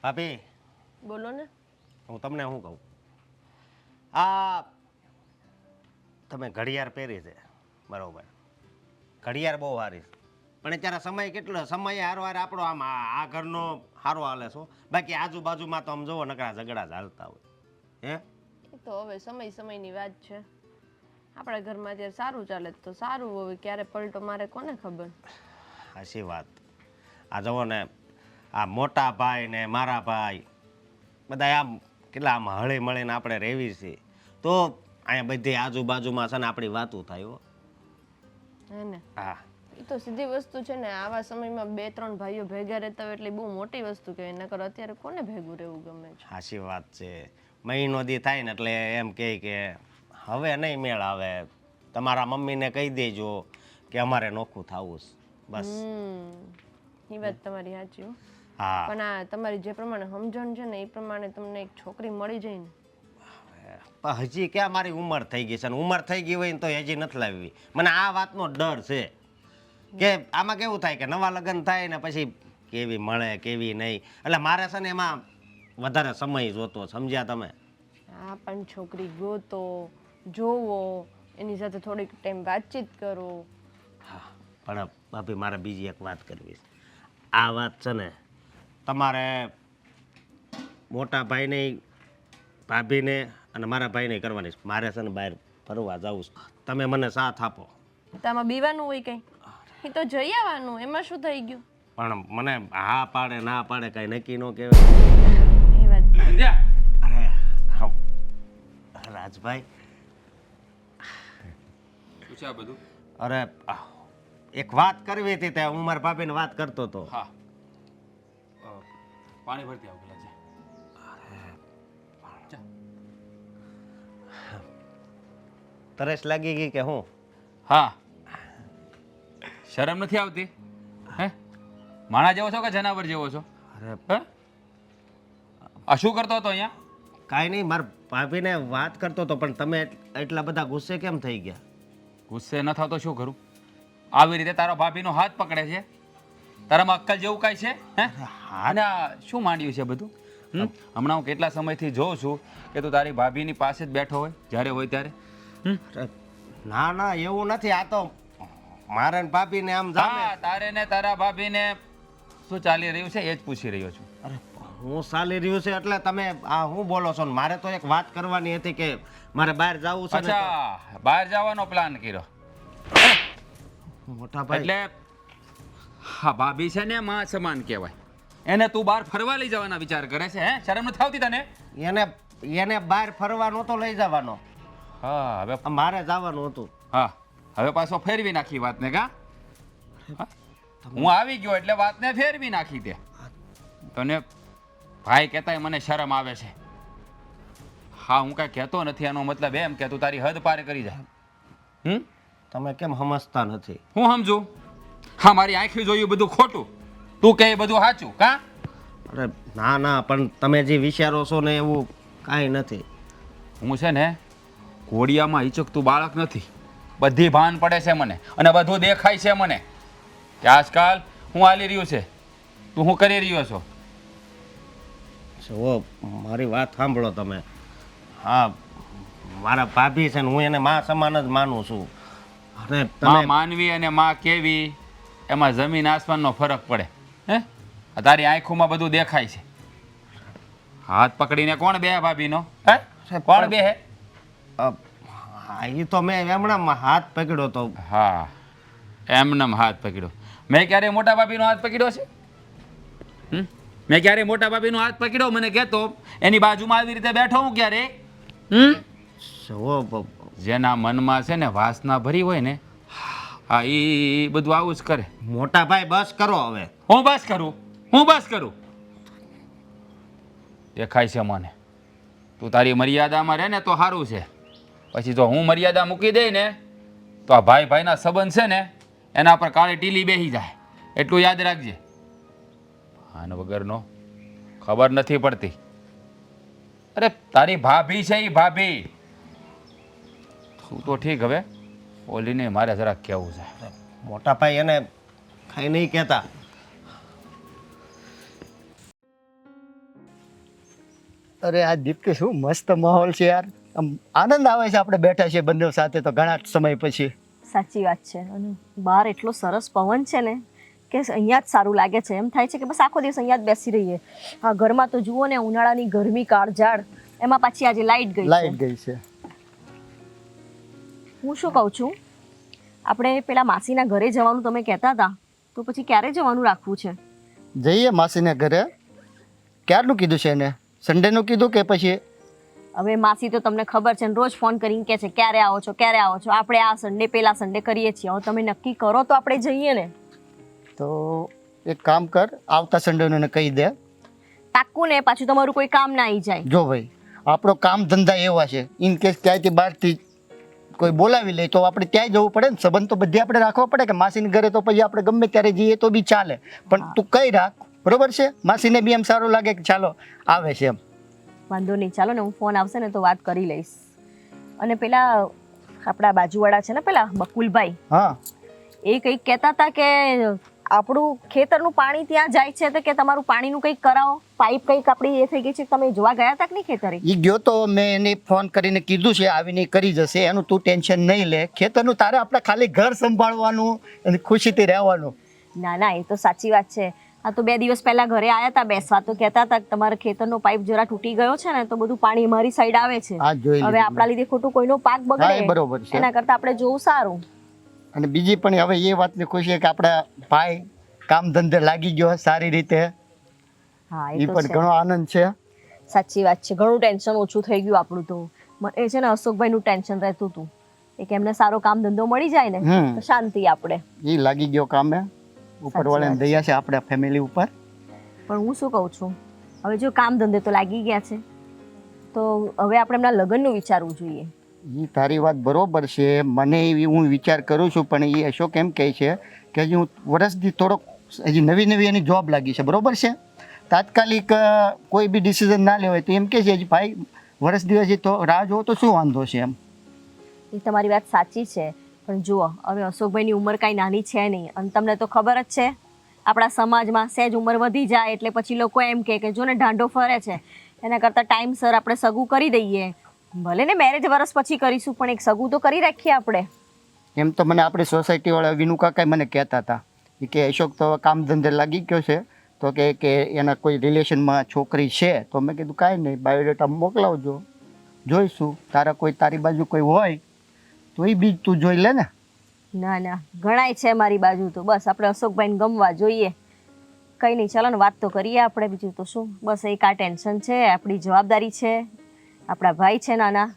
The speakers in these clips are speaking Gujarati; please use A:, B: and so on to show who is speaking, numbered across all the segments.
A: ભાભી
B: બોલો ને.
A: હું તમને શું કહું, આ તમે ઘડિયાળ પહેરી છે બરોબર, ઘડિયાળ બહુ સારી છે, પણ અત્યારે સમય કેટલો, સમય હારવાર આપણો આમ આ ઘરનો સારો હાલે છો, બાકી આજુબાજુમાં તો આમ જોવો નકરા ઝઘડા જ હાલતા હોય હે.
B: એ તો હવે સમયની વાત છે. આપણા ઘરમાં અત્યારે સારું ચાલે તો સારું, હવે ક્યારે પલટો મારે કોને ખબર.
A: સાચી વાત. આ જુઓ ને, આ મોટા ભાઈ ને મારા ભાઈ બધા આમ કેટલા આમ હળી મળીને આપણે રહેવી છીએ, તો અહીંયા બધી આજુબાજુમાં છે ને આપણી વાતું થાય હો.
B: હે ને?
A: હા
B: એ તો સીધી વસ્તુ છે ને. આવા સમયમાં 2-3 ભાઈઓ ભેગા રહેતા હોય એટલે બહુ મોટી વસ્તુ કહેવાય. નકર અત્યારે કોને ભેગું રહેવું ગમે છે.
A: સાચી વાત છે. મહિનો દી થાય ને એટલે એમ કહે કે હવે નહીં મેળ આવે, તમારા મમ્મીને કહી દેજો કે અમારે નોખું થવું છે બસ.
B: એ વાત તમારી સાચી હો.
A: હા
B: પણ આ તમારી જે પ્રમાણે સમજણ છે ને એ પ્રમાણે તમને એક છોકરી મળી જાય ને.
A: પણ હજી ક્યાં મારી ઉંમર થઈ ગઈ છે, અને ઉંમર થઈ ગઈ હોય ને તો હજી નથી લાવવી. મને આ વાતનો ડર છે કે આમાં કેવું થાય કે નવા લગ્ન થાય ને પછી કેવી મળે કેવી નહીં, એટલે મારે છે ને એમાં વધારે સમય જોતો, સમજ્યા તમે?
B: હા, પણ છોકરી ગોતો, જોવો, એની સાથે થોડીક ટાઈમ વાતચીત કરો.
A: હા પણ ભાભી મારે બીજી એક વાત કરવી છે. આ વાત છે ને તમારે મોટા ભાઈને, ભાભીને અને મારા ભાઈને કરવાની છે. મારે છે ને બહાર ફરવા જવું છે, તમે મને સાથ આપો.
B: તામાં બીવાનું હોય કઈ? એ તો જઈ આવવાનું, એમાં શું થઈ ગયું?
A: પણ મને હા પાડે ના પાડે કઈ નક્કી ન કહેવાય.
B: એ વાત
A: અરે હા રાજભાઈ,
C: શું છે આ બધું?
A: અરે એક વાત કરવી હતી તે હું મારા ભાભીને વાત કરતો હતો.
C: હા, પાણી ભરતી આવ પેલા છે.
A: તરસ લાગી ગઈ કે હું?
C: હા, શરમ નથી આવતી? હે, માણા જેવો છો કે જનાવર જેવો છો?
A: અરે
C: હે, આ શું કરતો હતો અહીંયા?
A: કાંઈ નહીં, મારા ભાભીને વાત કરતો હતો, પણ તમે એટલા બધા ગુસ્સે કેમ થઈ ગયા?
C: ગુસ્સે ન થાવ તો શું કરું? આવી રીતે તારો ભાભીનો હાથ પકડે છે? તારામાં અક્કલ જેવું કાંઈ છે? હે, અને આ શું માંડ્યું છે બધું? હમણાં હું કેટલા સમયથી જોઉં છું કે તું તારી ભાભીની પાસે જ બેઠો હોય જ્યારે હોય ત્યારે.
A: અરે, ના ના એવું નથી, આ તો મારે ને ભાભીને આમ જામે.
C: હા, તારે ને તારા ભાભીને શું ચાલી રહ્યું છે એ જ પૂછી રહ્યો છું.
A: અરે હું ચાલી રહ્યું છે એટલે તમે આ હું બોલો છો ને? મારે તો એક વાત કરવાની હતી કે મારે બહાર જવું છે ને તો.
C: અચ્છા, બહાર જવાનો પ્લાન કર્યો.
A: મોટા ભાઈ
C: એટલે હા, ભાભી છે ને માં સમાન કહેવાય, એને તું બહાર ફરવા લઈ જવાના વિચાર કરે છે? હે, શરમ નથી આવતી તને?
A: એને બહાર ફરવા નહોતો લઈ જવાનો,
C: હા, હવે
A: મારે જવાનું હતું.
C: હા, હવે પાછો ફેરવી નાખી વાતને. કા હું આવી ગયો એટલે વાતને ફેરવી નાખી તે. તને ભાઈ કહેતાય મને શરમ આવે છે. હા, હું કાંઈ કહેતો નથી, એનો મતલબ એમ કે તું તારી હદ પાર કરી જાય.
A: તમે કેમ સમજતા નથી?
C: હું સમજુ? હા, મારી આંખી જોયું બધું ખોટું, તું કહે એ બધું સાચું. કા
A: અરે ના ના, પણ તમે જે વિચારો છો ને એવું કાંઈ નથી.
C: હું છે ને ઘોડિયામાં હિચકતું બાળક નથી. બધી ભાન પડે છે મને, અને બધું દેખાય છે મને કે આજકાલ હું હાલી રહ્યું છે, તું હું કરી રહ્યો છો.
A: જુઓ, મારી વાત સાંભળો તમે. હા, મારા ભાભી છે ને હું એને માં સમાન જ માનું છું. અને
C: માં
A: તમે
C: માનવી અને માં કેવી એમાં જમીન આસમાનનો ફરક પડે. હે, આ તારી આંખોમાં બધું દેખાય છે. હાથ પકડીને કોણ બે ભાભીનો? હે, કોણ બે હે?
A: એ તો મેં હમણાં હાથ પકડ્યો તો.
C: હા, એમનેમ હાથ પકડ્યો. મેં ક્યારે મોટા ભાભીનો હાથ પકડ્યો છે? મેં ક્યારે મોટા ભાભીનો હાથ પકડ્યો? મને કહેતો એની બાજુમાં આવી રીતે બેઠો હું ક્યારે?
A: જુઓ,
C: જેના મનમાં છે ને વાસના ભરી હોય ને, હા, એ બધું આવું જ કરે.
A: મોટા ભાઈ બસ કરો હવે.
C: હું બસ કરું? હું બસ કરું? દેખાય છે મને તું તારી મર્યાદામાં રહે ને તો સારું છે. પછી જો હું મર્યાદા મૂકી દઈ ને તો આ ભાઈ ભાઈના સંબંધ છે ને એના પર કાળી ટીલી બેસી જાય, એટલું યાદ રાખજે. આન વગરનો ખબર નથી પડતી. અરે તારી ભાભી છે એ ભાભી. તું તો ઠીક, હવે ઓલીને મારે જરાક કહેવું છે.
A: મોટા ભાઈ એને કઈ નહીં કહેતા.
D: અરે આ દીપ્તિ શું મસ્ત માહોલ છે યાર. આમ આનંદ આવે છે આપણે બેઠા છીએ બંને સાથે તો ઘણા સમય પછી.
E: સાચી વાત છે. અને બહાર એટલો સરસ પવન છે ને કે અહીંયા જ સારું લાગે છે. એમ થાય છે કે બસ આખો દિવસ અહીંયા જ બેસી રહીએ. હા, ઘરમાં તો જુઓ ને ઉનાળાની ગરમી કાળઝાળ, એમાં પાછી આજે લાઈટ ગઈ
D: લાઈટ
E: છે.
D: ગઈ છે.
E: હું શું કહું છું, આપણે પેલા માસીના ઘરે જવાનું તમે કહેતા હતા, તો પછી ક્યારે જવાનું રાખવું છે?
D: જઈએ માસીને ઘરે. ક્યારનું કીધું છે એને? સન્ડેનું કીધું કે પછી?
E: હવે માસી તો તમને ખબર છે ને, રોજ ફોન કરીને કહે છે ક્યારે આવો છો, ક્યારે આવો છો. આપણે આ સન્ડે પેલા સન્ડે કરીએ છીએ. હવે તમે નક્કી કરો તો આપણે જઈએ ને.
D: તો એક કામ કર, આવતા સન્ડેનું એને કહી દે.
E: પાક્કું ને? પાછું તમારું કોઈ કામ ના આવી જાય.
D: જો ભાઈ, આપણો કામ ધંધા એવા છે, ઇન કેસ ક્યાંયથી બહારથી કોઈ બોલાવી લે તો આપણે ત્યાં જવું પડે ને. સંબંધ તો બધી આપણે રાખવા પડે કે માસીને ઘરે તો પછી આપણે ગમે ત્યારે જઈએ તો બી ચાલે, પણ તું કઈ રાખ, બરોબર છે? માસીને બી એમ સારું લાગે કે ચાલો આવે છે એમ.
E: વાંધો નહીં, ચાલો ને, હું ફોન આવશે ને તો વાત કરી લઈશ. અને પેલા આપણા બાજુવાળા છે ને, પેલા બકુલભાઈ,
D: હા,
E: એ કંઈક કહેતા હતા કે આપણું ખેતરનું પાણી ત્યાં જાય છે, તો કે તમારું પાણીનું કંઈક કરાવો. પાઇપ કંઈક આપણી એ થઈ ગઈ છે. તમે જોવા ગયા હતા કે નહીં ખેતરે?
D: એ ગયો તો મેં એને ફોન કરીને કીધું છે આવીને કરી જશે. એનું તું ટેન્શન નહીં લે. ખેતરનું તારે આપણે ખાલી ઘર સંભાળવાનું અને ખુશીથી રહેવાનું.
E: ના ના, એ તો સાચી વાત છે. આ તો 2 દિવસ પહેલા ઘરે આવ્યા હતા બેસવા, તો કહેતા હતા કે તમારા ખેતરનો પાઇપ જરા તૂટી ગયો છે ને, તો બધું પાણી અમારી સાઈડ આવે છે.
D: આ જોઈ
E: હવે
D: લીધું.
E: આપણા લીધે ખોટું કોઈનો પાક
D: હા, એ
E: બગડે
D: બરોબર છે.
E: એના કરતા આપણે જોવું સારું.
D: અને બીજી પણ હવે એ વાતની ખુશી છે કે આપણા ભાઈ કામ ધંધે લાગી ગયો સારી રીતે.
E: હા,
D: એ
E: એ તો
D: પણ
E: છે.
D: ઘણો આનંદ છે.
E: સાચી વાત છે. ઘણું ટેન્શન ઓછું થઈ ગયું આપણું તો. એ છે ને, અશોકભાઈનું ટેન્શન રહેતું હતું કે એમને સારો કામ ધંધો મળી જાય ને
D: હમ.
E: તો શાંતિ આપણે.
D: એ લાગી ગયો કામે. ઉપરવાળાની
E: વાત છે.
D: દયા છે આપણા ફેમિલી ઉપર.
E: પણ હું શું કહું છું, હવે જો કામ ધંધે તો લાગી ગયા છે, તો હવે આપણે એમના લગ્નનું વિચારવું જોઈએ.
D: એ તારી વાત બરોબર છે. મને એવી હું વિચાર કરું છું, પણ એ અશોક એમ કહે છે કે હજી હું વર્ષથી થોડોક હજી નવી નવી એની જોબ લાગી છે, બરોબર છે? તાત્કાલિક કોઈ બી ડિસિઝન ના લેવાય તો એમ કહે છે હજી ભાઈ વર્ષ દિવસ તો રાહ જોવો તો શું વાંધો છે એમ.
E: એ તમારી વાત સાચી છે, પણ જુઓ, હવે અશોકભાઈની ઉંમર કાંઈ નાની છે નહીં. અને તમને તો ખબર જ છે, આપણા સમાજમાં સહેજ ઉંમર વધી જાય એટલે પછી લોકો એમ કહે કે જો ને ઢાંઢો ફરે છે, એના કરતાં ટાઈમસર આપણે સગું કરી દઈએ. ભલે ને મેરેજ વર્ષ પછી કરીશું, પણ એક સગું તો કરી રાખીએ આપણે.
D: એમ તો મને આપણી સોસાયટીવાળા વિનુ કાકા મને કહેતા હતા કે અશોક તો કામ ધંધે લાગી ગયો છે, તો કે એના કોઈ રિલેશનમાં છોકરી છે. તો મેં કીધું કાંઈ નહીં, બાયોડેટા મોકલાવજો, જોઈશું. તારા કોઈ તારી બાજુ કોઈ હોય તો એ બીજ તું જોઈ લે ને.
E: ના ના, ઘણાય છે મારી બાજુ તો. બસ આપણે અશોકભાઈને ગમવા જોઈએ. કંઈ નહીં, ચાલો ને, વાત તો કરીએ આપણે. બીજું તો શું, બસ એક આ ટેન્શન છે. આપણી જવાબદારી છે, આપણા ભાઈ છે નાના,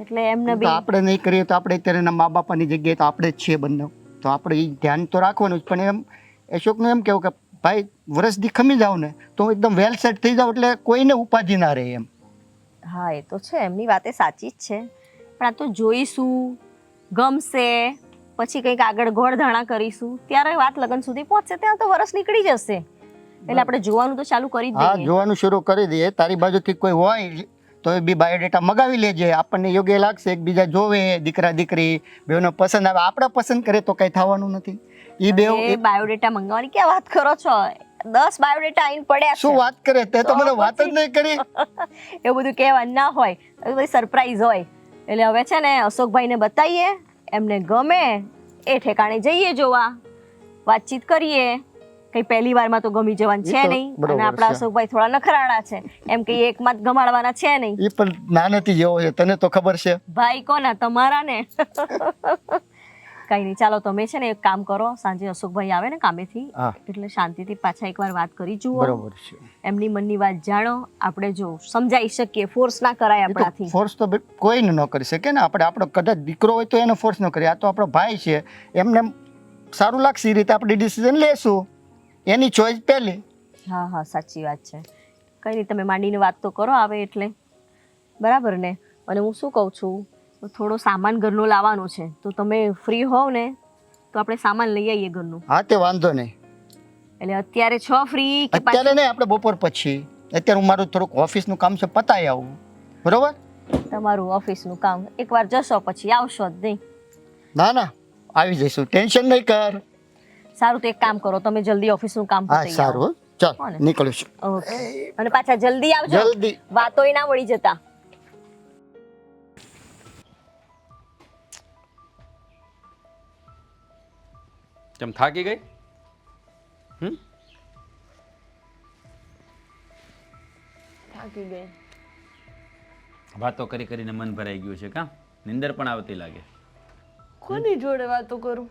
E: એટલે એમને
D: તો
E: બી.
D: આપણે નહીં કરીએ તો આપણે અત્યારે એના મા બાપાની જગ્યાએ તો આપણે જ છીએ બંને, તો આપણે એ ધ્યાન તો રાખવાનું જ. પણ એમ અશોકનું એમ કહેવું કે ભાઈ વર્ષથી ખમી જાવ ને તો એકદમ વેલ સેટ થઈ જાવ, એટલે કોઈને ઉપાધિ ના રહે એમ.
E: હા, એ તો છે, એમની વાતે સાચી જ છે. પણ આ તો જોઈશું, ગમશે, પછી કંઈક આગળ ગોળધાણા કરીશું, ત્યારે વાત લગ્ન સુધી પહોંચશે, ત્યાં તો વર્ષ નીકળી જશે. એટલે આપણે જોવાનું તો ચાલુ કરી જ
D: હા,
E: દઈએ.
D: જોવાનું શરૂ કરી દઈએ. તારી બાજુથી કોઈ હોય તો એ બી બાયોડેટા મગાવી લેજે. આપણને યોગ્ય લાગશે, એકબીજા જોવે, દીકરા દીકરી બેવને પસંદ આવે. આપણે પસંદ કરે તો કઈ થવાનું નથી. એ બે
E: એ બાયોડેટા મંગાવવાની ક્યાં વાત કરો છો? 10 બાયોડેટા આઈને પડ્યા છે.
D: શું વાત કરે? તે તો મને વાત જ નહીં કરી.
E: એવું બધું કહેવાનું ના હોય, એ બધી સરપ્રાઈઝ હોય. એટલે હવે છે ને, અશોકભાઈને બતાવીએ, એમને ગમે એ ઠેકાણે જઈએ જોવા, વાતચીત કરીએ. કઈ પહેલી વારમાં તો ગમી જવાનું છે નહીં. અને આપણા અશોકભાઈ થોડા નખરાણા છે, એમ કે એકમાં જ ગમાડવાના છે નહીં.
D: એ પણ નાનેથી જેવો છે, તને તો ખબર છે.
E: ભાઈ કોના? તમારા ને. કઈ નહીં, ચાલો તમે છે ને એક કામ કરો, સાંજે અશોકભાઈ આવે ને કામેથી,
D: હા,
E: એટલે શાંતિથી પાછા એકવાર વાત કરી જુઓ.
D: બરોબર છે.
E: એમની મનની વાત જાણો. આપણે જો સમજાઈ શકીએ, ફોર્સ ના કરાય આપણાથી.
D: ફોર્સ તો કોઈને ન કરી શકે ને. આપણો કદાચ દીકરો હોય તો એને ફોર્સ ન કરીએ. આ તો આપણો ભાઈ છે, એમને સારું લાગશે એ રીતે આપણે ડિસિઝન લેશું. એની ચોઈસ પહેલી.
E: હા હા, સાચી વાત છે. કઈ નહીં, તમે માંડીને વાત તો કરો આવે એટલે. બરાબર ને? અને હું શું કહું છું, થોડો સામાન ઘરનો લાવવાનો છે, તો તમે ફ્રી હોવ ને તો આપણે સામાન લઈ આવીએ ઘરનું.
D: હા, તે વાંધો નહીં.
E: એટલે અત્યારે છો ફ્રી કે
D: અત્યારે નહીં, આપણે બપોર પછી. અત્યારે હું મારું થોડુંક ઓફિસનું કામ છે, પતાવી આવું. બરોબર?
E: તમારું ઓફિસનું કામ એકવાર જશો પછી આવશો જ નહીં?
D: ના ના, આવી જઈશું, ટેન્શન નહીં કર.
E: સારું, તો એક કામ કરો, તમે જલ્દી ઓફિસનું કામ
D: હા,
E: પતાવી આવો.
D: સારું. ચાલ
E: કોને?
D: નીકળું છું
E: ઓકે અને પાછા જલ્દી આવજો
D: જલ્દી.
E: વાતોય ના વળી જતા.
C: કેમ થાકી ગઈ?
B: થાકી ગઈ.
C: વાતો કરી કરીને મન ભરાઈ ગયું છે કાં? નિંદર પણ આવતી લાગે.
B: કોની જોડે વાતો કરું?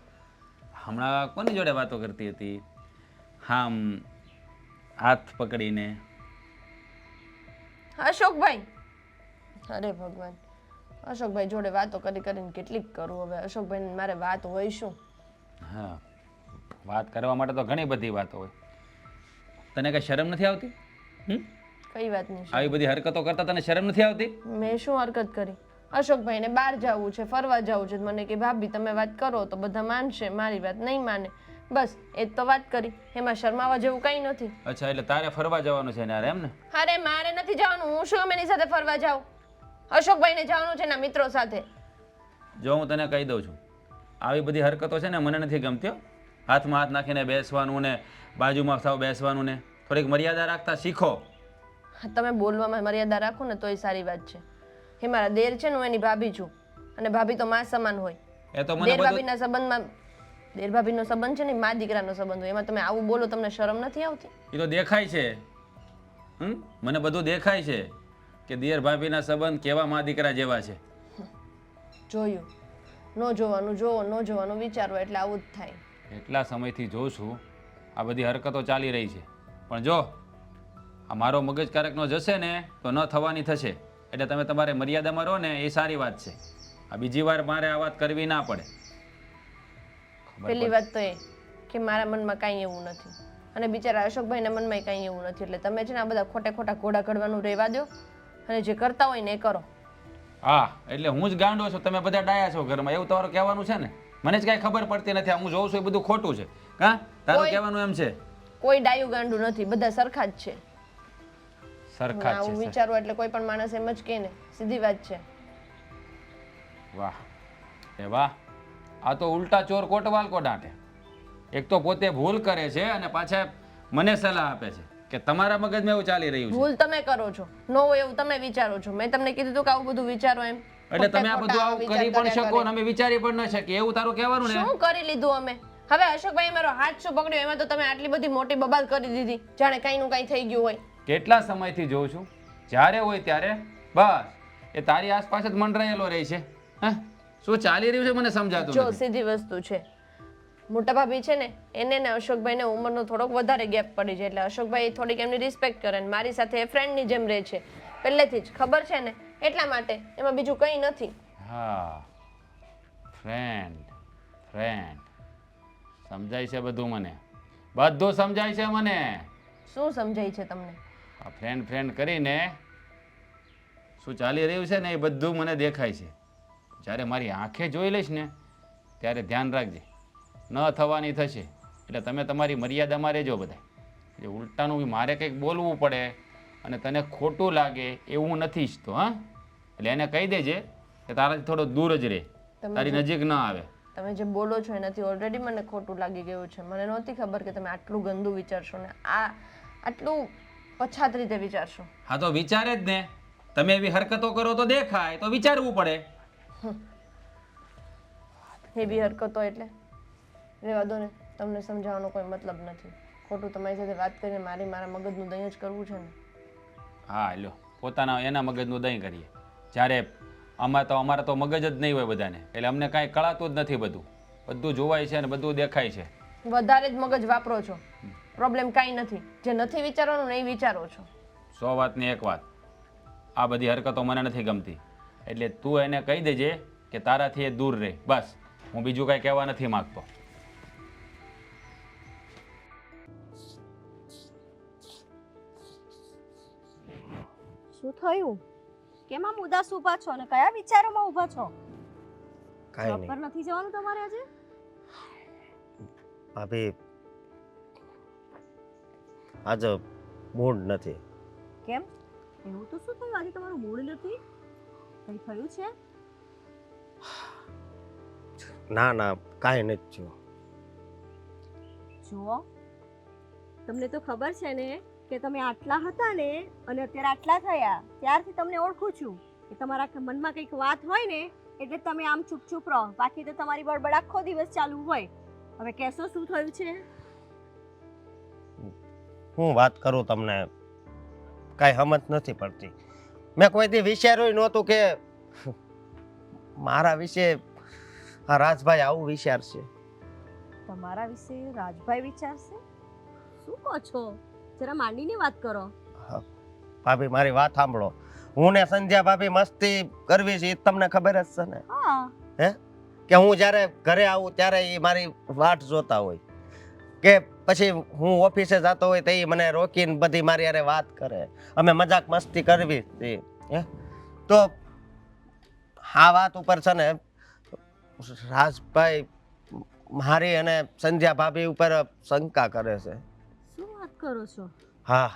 C: હમણાં કોની જોડે વાતો કરતી હતી? આમ હાથ પકડીને.
B: અશોકભાઈ. અરે ભગવાન, અશોકભાઈ જોડે વાતો કરી કરીને કેટલીક કરું હવે. અશોકભાઈ મારે વાત હોય શું?
C: હા, વાત કરવા માટે તો ઘણી બધી વાતો હોય. તને કઈ શરમ નથી આવતી?
B: કઈ વાતની છે?
C: આવી બધી હરકતો કરતા તને શરમ નથી આવતી?
B: મેં શું હરકત કરી? અશોકભાઈને બહાર જવું છે, ફરવા જવું છે, મને કે ભાભી તમે વાત કરો તો બધા માનશે, મારી વાત નહીં માને. બસ એ જ તો વાત કરી, એમાં શરમાવા જેવું કંઈ નથી.
C: અચ્છા, એટલે તારે ફરવા જવાનું છે ને યાર, એમ ને?
B: અરે મારે નથી જવાનું, હું શું એની સાથે ફરવા જાઉં? અશોકભાઈને જવાનું છે એના મિત્રો સાથે.
C: જો હું તને કહી દઉં છું, આવી બધી હરકતો છે ને મને નથી ગમતી હો. હાથમાં હાથ નાખીને બેસવાનું ને બાજુમાં સાવ બેસવાનું ને થોડીક મર્યાદા રાખતા શીખો.
B: તમે બોલવામાં મર્યાદા રાખો ને તો એ સારી વાત છે. એ મારા દેર છે ને, હું એની ભાભી છું, અને ભાભી તો માં સમાન હોય.
C: એ તો મને
B: દેર
C: બધું
B: ભાભીના સંબંધમાં દેર ભાભીનો સંબંધ છે ને મા દીકરાનો સંબંધ હોય, એમાં તમે આવું બોલો, તમને શરમ નથી આવતી?
C: એ તો દેખાય છે. મને બધું દેખાય છે કે દિયર ભાભીના સંબંધ કેવા મા દીકરા જેવા છે.
B: જોયું? ન જોવાનું જોવો, ન જોવાનું વિચારો, એટલે આવું જ થાય.
C: એટલા સમયથી જોઉં છું આ બધી હરકતો ચાલી રહી છે, પણ જો આ મારો મગજ કારકનો જશે ને તો ન થવાની થશે. એટલે તમે તમારે મર્યાદામાં રહો ને એ સારી વાત છે. આ બીજી વાર મારે આ વાત કરવી ના પડે.
B: પહેલી વાત તો એ કે મારા મનમાં કાંઈ એવું નથી, અને બિચારા અશોકભાઈના મનમાં કાંઈ એવું નથી. એટલે તમે છે ને આ બધા ખોટા ખોટા ઘોડા ઘડવાનું રહેવા દો, અને જે કરતા હોય ને એ કરો.
C: હા, એટલે હું જ ગાંડો છું, તમે બધા ડાયા છો ઘરમાં, એવું તમારું કહેવાનું છે ને? મને જ કાંઈ ખબર પડતી નથી. હું જોઉં છું એ બધું ખોટું છે. હા, તારું કહેવાનું એમ છે?
B: કોઈ ડાયું ગાંડું નથી, બધા સરખા જ છે.
C: સરખા જ
B: આવું
C: છે.
B: વિચારવું એટલે કોઈ પણ માણસ એમ જ કહે ને, સીધી વાત છે.
C: વાહ એ વાહ, આ તો ઉલટા ચોર કોટવાલ કો ડાંટે. એક તો પોતે ભૂલ કરે છે અને પાછા મને સલાહ આપે છે કે તમારા મગજમાં એવું ચાલી રહ્યું છે.
B: ભૂલ તમે કરો છો, ન હોય એવું તમે વિચારો છો. મેં તમને કીધું હતું કે આવું બધું વિચારો એમ.
C: એટલે તમે આ
B: ખોટા
C: બધું આવું
B: વિચાર
C: કરી પણ
B: કર્યા
C: શકો
B: કરે.
C: ને અમે વિચારી પણ ન શકીએ, એવું તારું કહેવાનું ને?
B: શું કરી લીધું અમે? હવે અશોકભાઈ મારો હાથ શું પકડ્યો, એમાં તો તમે આટલી બધી મોટી બબાલ કરી દીધી, જાણે કઈ નું કઈ થઈ ગયું હોય.
C: કેટલા સમયથી જોઉં છું, જ્યારે હોય ત્યારે બસ એ તારી આસપાસ જ મંડરાયેલો રહે છે. હા, શું ચાલી રહ્યું છે મને સમજાતું
B: જો
C: નથી.
B: સીધી વસ્તુ છે, મોટા ભાભી છે ને, એને ને અશોકભાઈને ઉંમરનો થોડોક વધારે ગેપ પડી છે, એટલે અશોકભાઈ થોડીક એમની રિસ્પેક્ટ કરે ને મારી સાથે એ ફ્રેન્ડની જેમ રહે છે પહેલેથી જ, ખબર છે ને, એટલા માટે. એમાં બીજું કંઈ નથી.
C: હા, ફ્રેન્ડ ફ્રેન્ડ સમજાય છે બધું મને, બધું સમજાય છે મને.
B: શું સમજાય છે તમને?
C: આ ફ્રેન્ડ ફ્રેન્ડ કરીને શું ચાલી રહ્યું છે ને એ બધું મને દેખાય છે. જ્યારે મારી આંખે જોઈ લઈશ ને ત્યારે ધ્યાન રાખજે, ન થવાની થશે. એટલે તમે તમારી મર્યાદામાં રહેજો બધા. એટલે ઉલટાનું બી મારે કંઈક બોલવું પડે અને તને ખોટું લાગે એવું નથી ઈચ્છતો. હા, એટલે એને કહી દેજે કે તારાથી થોડો દૂર જ રહે, તારી નજીક ન આવે.
B: તમે જે બોલો છો એનાથી ઓલરેડી મને ખોટું લાગી ગયું છે. મને નહોતી ખબર કે તમે આટલું ગંદુ વિચારશો ને આટલું પછાત રીતે વિચારશો.
C: હા, તો વિચારે જ ને. તમે એવી હરકતો કરો તો દેખાય, તો વિચારવું પડે.
B: એવી હરકતો એટલે રહેવા દો ને, તમને સમજાવવાનો કોઈ મતલબ નથી. ખોટું તમારી સાથે વાત કરીને મારા મગજનું દહીં જ કરવું છે ને.
C: હા, લ્યો પોતાના એના મગજનું દહીં કરીએ. જ્યારે અમારા તો મગજ જ નહીં હોય બધાને, એટલે અમને કાંઈ કળાતું જ નથી. બધું જોવાય છે અને બધું દેખાય છે.
B: વધારે જ મગજ વાપરો છો, પ્રોબ્લેમ કાંઈ નથી. જે નથી વિચારવાનું ને એ વિચારો છો.
C: 100 વાતની એક વાત, આ બધી હરકતો મને નથી ગમતી. એટલે તું એને કહી દેજે કે તારાથી એ દૂર રહે. બસ, હું બીજું કાંઈ કહેવા નથી માગતો.
E: શું થયું? કેમ આમ ઉદાસ ઊભા છો અને કયા વિચારોમાં ઊભા છો?
A: કાંઈ
E: જોબ પર
A: નહીં
E: નથી જવાનું તમારે આજે?
A: ભાભી, આજે મૂડ નથી.
E: કેમ? એવું તો શું થયું? આજે તમારું મૂડ નથી? કંઈ થયું છે?
A: ના ના, કાંઈ નથી થયું.
E: જુઓ, તમને તો ખબર છે ને કે તમે આટલા હતા ને અને અત્યારે આટલા થયા ત્યારથી તમને ઓળખું છું કે તમારા મનમાં કંઈક વાત હોય ને એટલે તમે આમ ચૂપ રહો, બાકી તો તમારી બળબડ આખો દિવસ ચાલુ હોય. હવે કહેશો શું થયું છે?
A: હું વાત કરું તમને કાંઈ સમજ નથી પડતી. મેં કોઈ દી વિચાર્યું નહોતું કે મારા વિશે આ રાજભાઈ આવું વિચારશે.
E: તમારા વિશે રાજભાઈ વિચારશે? શું કહો છો? જરા માંડીને વાત કરો.
A: ભાભી મારી વાત સાંભળો. હું ને સંધ્યા ભાભી મસ્તી કરવી છે એ તમને ખબર જ છે ને.
E: હા,
A: હે કે હું જ્યારે ઘરે આવું ત્યારે એ મારી વાટ જોતા હોય, કે પછી હું ઓફિસે જતો હોય તો એ મને રોકીને બધી મારી હારે વાત કરે, અમે મજાક મસ્તી કરવી હતી. હે તો આ વાત ઉપર છે ને રાજભાઈ મારી અને સંધ્યા ભાભી ઉપર શંકા કરે છે.
E: શું વાત કરો છો?
A: હા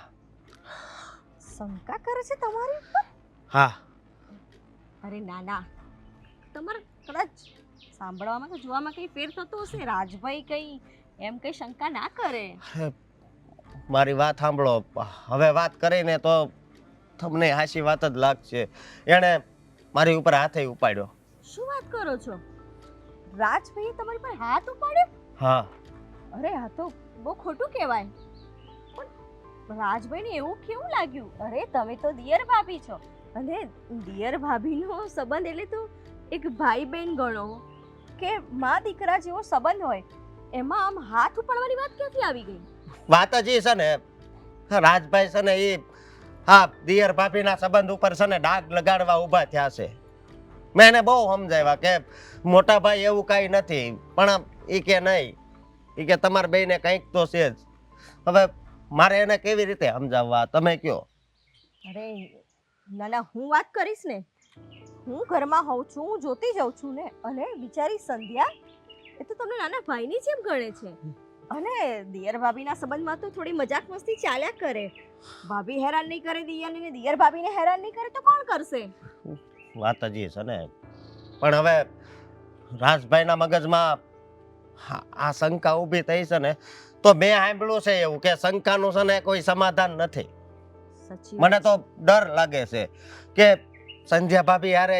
E: શંકા કરે છે તમારી ઉપર?
A: હા.
E: અરે ના ના, તમારે કદાચ સાંભળવામાં કે જોવામાં કંઈ ફેર થતો હશે. રાજભાઈ કંઈ એમ કંઈ શંકા ના કરે.
A: મારી વાત સાંભળો. હવે વાત કરીને તો તમને હાચી વાત જ લાગશે. એણે મારી ઉપર હાથે ઉપાડ્યો.
E: શું વાત કરો છો? રાજભાઈએ તમારી પર હાથ ઉપાડ્યો?
A: હા.
E: અરે આ તો બહુ ખોટું કહેવાય. પણ રાજભાઈને એવું કેવું લાગ્યું? અરે તમે તો દિયર ભાભી છો અને દિયર ભાભીનો સંબંધ એટલે તો એક ભાઈ બહેન ગણો કે મા દીકરા જેવો સંબંધ હોય, એમાં આમ હાથ ઉપાડવાની વાત ક્યાંથી આવી ગઈ?
A: વાત જ એ છે ને રાજભાઈ છે ને એ હા દિયર ભાભીના સંબંધ ઉપર છે ને ડાઘ લગાડવા ઊભા થયા છે. મેં એને બહુ સમજાવ્યા કે મોટા ભાઈ એવું કાંઈ નથી, પણ એ કે નહીં, એ કે તમારા બેયને કંઈક તો છે જ. હવે મારે એને કેવી રીતે સમજાવવા તમે કયો?
E: અરે ના ના, હું વાત કરીશ ને. હું ઘરમાં હોઉં છું, હું જોતી જાઉં છું ને. અને બિચારી સંધ્યા એ તો તમને નાના ભાઈની જેમ ગણે છે. અને દિયર ભાભીના સંબંધમાં તો થોડી મજાક મસ્તી ચાલ્યા કરે. ભાભી હેરાન નહીં કરે દિયરને ને દિયર ભાભીને હેરાન નહીં કરે તો કોણ કરશે?
A: વાત જ એ છે ને. પણ હવે રાજભાઈના મગજમાં આ શંકા ઊભી થઈ છે ને, તો મેં સાંભળ્યું છે એવું કે શંકાનું છે ને કોઈ સમાધાન નથી.
E: સાચી
A: મને તો ડર લાગે છે કે સંધ્યા ભાભી યારે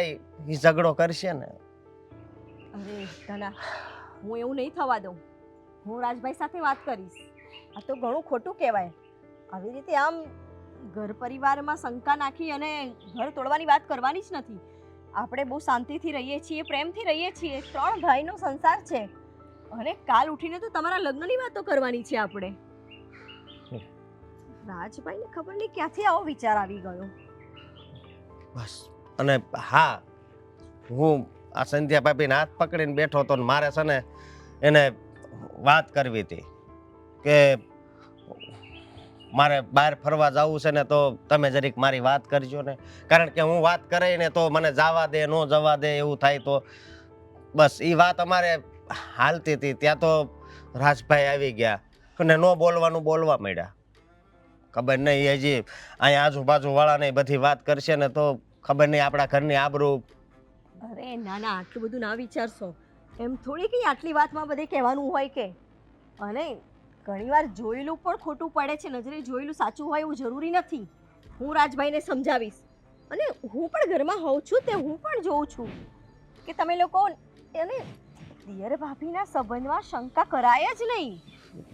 A: ઈ ઝઘડો કરશે ને.
E: અરે નાના, હું એવું નહીં થવા દઉં. હું રાજભાઈ સાથે વાત કરીશ. આ તો ઘણું ખોટું કહેવાય. આવી રીતે આમ ઘર પરિવારમાં શંકા નાખી અને ઘર તોડવાની વાત કરવાની જ નથી. આપણે બહુ શાંતિથી રહીએ છીએ, પ્રેમથી રહીએ છીએ. 3 ભાઈનો સંસાર છે અને કાલ ઉઠીને તો તમારા લગ્નની વાતો કરવાની છે આપણે. રાજભાઈને ખબર નહીં ક્યાંથી આવો વિચાર આવી ગયો.
A: બસ. અને હા, હું આ સંધ્યા ભાભીને હાથ પકડીને બેઠો હતો ને મારે છે ને એને વાત કરવી હતી કે મારે બહાર ફરવા જવું છે ને, તો તમે જરીક મારી વાત કરજો ને. કારણ કે હું વાત કરીને તો મને જવા દે ન જવા દે એવું થાય. તો બસ એ વાત અમારે હાલતી હતી ત્યાં તો રાજભાઈ આવી ગયા અને ન બોલવાનું બોલવા માંડ્યા. ખબર નહીં હજી અહીંયા આજુબાજુ વાળાને બધી વાત કરશે ને તો ખબર નહીં આપણા ઘરની આબરૂ.
E: અરે ના ના, આટલું બધું ના વિચારશો. એમ થોડી કે આટલી વાતમાં બધે કહેવાનું હોય કે. અને ઘણીવાર જોયેલું પણ ખોટું પડે છે. નજરે જોયેલું સાચું હોય એવું જરૂરી નથી. હું રાજભાઈને સમજાવીશ. અને હું પણ ઘરમાં હોઉં છું તે હું પણ જોઉં છું કે તમે લોકો એને દિયર ભાભીના સંબંધમાં શંકા કરાય જ નહીં.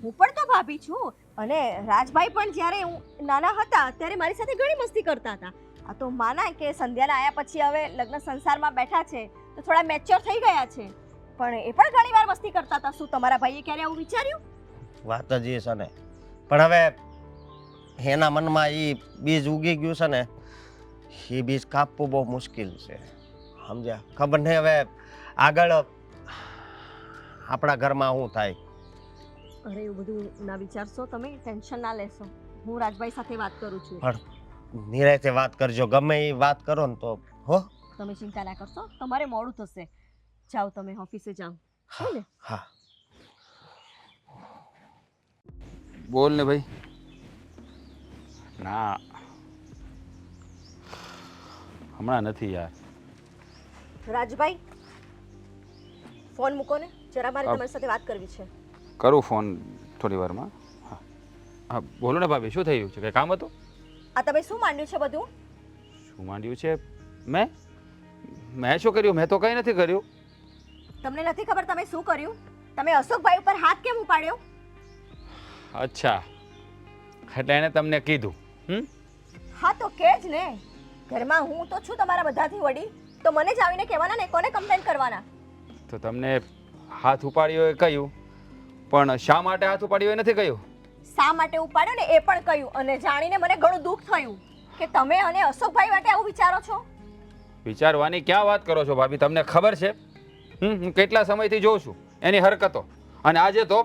E: હું પણ તો ભાભી છું અને રાજભાઈ પણ જ્યારે હું નાના હતા ત્યારે મારી સાથે ઘણી મસ્તી કરતા હતા. આ તો માના કે સંધ્યાના આવ્યા પછી હવે લગ્ન સંસારમાં બેઠા છે તો થોડા મેચ્યોર થઈ ગયા છે, પણ એ પણ ઘણી વાર મસ્તી કરતા હતા. શું તમારા ભાઈએ ક્યારે આવું વિચાર્યું?
A: વાત જ એ છે ને. પણ હવે એના મનમાં એ બીજ ઉગી ગયું છે ને, એ બીજ કાપવું બહુ મુશ્કેલ છે. સમજ્યા? ખબર નહીં હવે આગળ આપણા ઘરમાં શું થાય.
E: અરે એવું બધું ના વિચારશો, તમે ટેન્શન ના લેશો. હું રાજભાઈ સાથે વાત કરું છું.
A: પણ નિરાંતે વાત કરજો, ગમે એ વાત કરો ને તો. હો,
E: તમે ચિંતા ના કરશો. તમારે મોડું થશે. જાઓ, તમે ઓફિસે જાઓ. હો ને?
A: હા.
C: બોલ ને ભાઈ.
F: ના, હમણાં નથી યાર.
E: રાજભાઈ ફોન મૂકો ને, જરા મારે તમારી સાથે વાત કરવી છે.
C: કરું ફોન થોડી વારમાં. હા. હા બોલો ને ભાભી, શું થયું છે? કંઈ કામ હતું?
E: આ તમે શું માંડ્યું છે બધું?
C: શું માંડ્યું છે? મેં શું કર્યું? મેં તો કંઈ નથી કર્યું.
E: તમને નથી ખબર તમે શું કર્યું? તમે અશોકભાઈ ઉપર હાથ કેમ ઉપાડ્યો?
C: અચ્છા, એટલે એણે તમને કીધું?
E: હા તો કે જ ને, ઘરમાં હું તો છું તમારા બધાથી વડી, તો મને જ આવીને કહેવાના ને, કોને કમ્પ્લેન કરવાના?
C: તો તમને હાથ ઉપાડ્યો એ કહ્યું, પણ શા માટે હાથ ઉપાડ્યો એ નથી કહ્યું.
E: શા માટે ઉપાડ્યો ને એ પણ કહ્યું, અને જાણીને મને ઘણું દુઃખ થયું કે તમે અને અશોકભાઈ માટે આવું વિચારો છો.
C: વિચારવાની ક્યાં વાત કરો છો ભાભી? તમને ખબર છે હું કેટલા સમયથી જોઉં છું એની હરકતો, અને આજે તો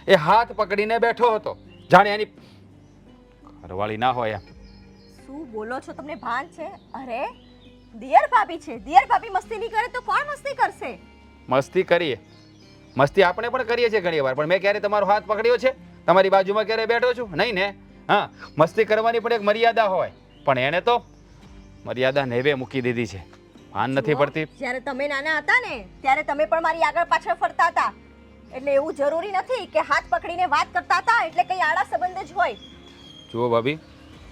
C: એ હાથ પકડીને બેઠો હતો, જાણે એની ઘરવાળી ના હોય એમ.
E: શું બોલો છો? તમને ભાન છે? અરે દિયર ભાભી છે, દિયર ભાભી મસ્તી નહીં કરે તો કોણ મસ્તી કરશે?
C: મસ્તી કરીએ, મસ્તી આપણે પણ કરીએ છીએ ઘણી વાર, પણ મેં ક્યારે તમારો હાથ પકડ્યો છે? તમારી બાજુમાં ક્યારે બેઠો છું? નહીં ને. હા, મસ્તી કરવાની પણ એક મર્યાદા હોય, પણ એણે તો મર્યાદા નેવે મૂકી દીધી છે. ભાન નથી પડતી.
E: જ્યારે તમે નાના હતા ને ત્યારે તમે પણ મારી આગળ પાછળ ફરતા હતા, એટલે એવું જરૂરી નથી કે હાથ પકડીને વાત કરતા હતા એટલે કઈ આડા સંબંધ જ હોય.
C: જુઓ ભાભી,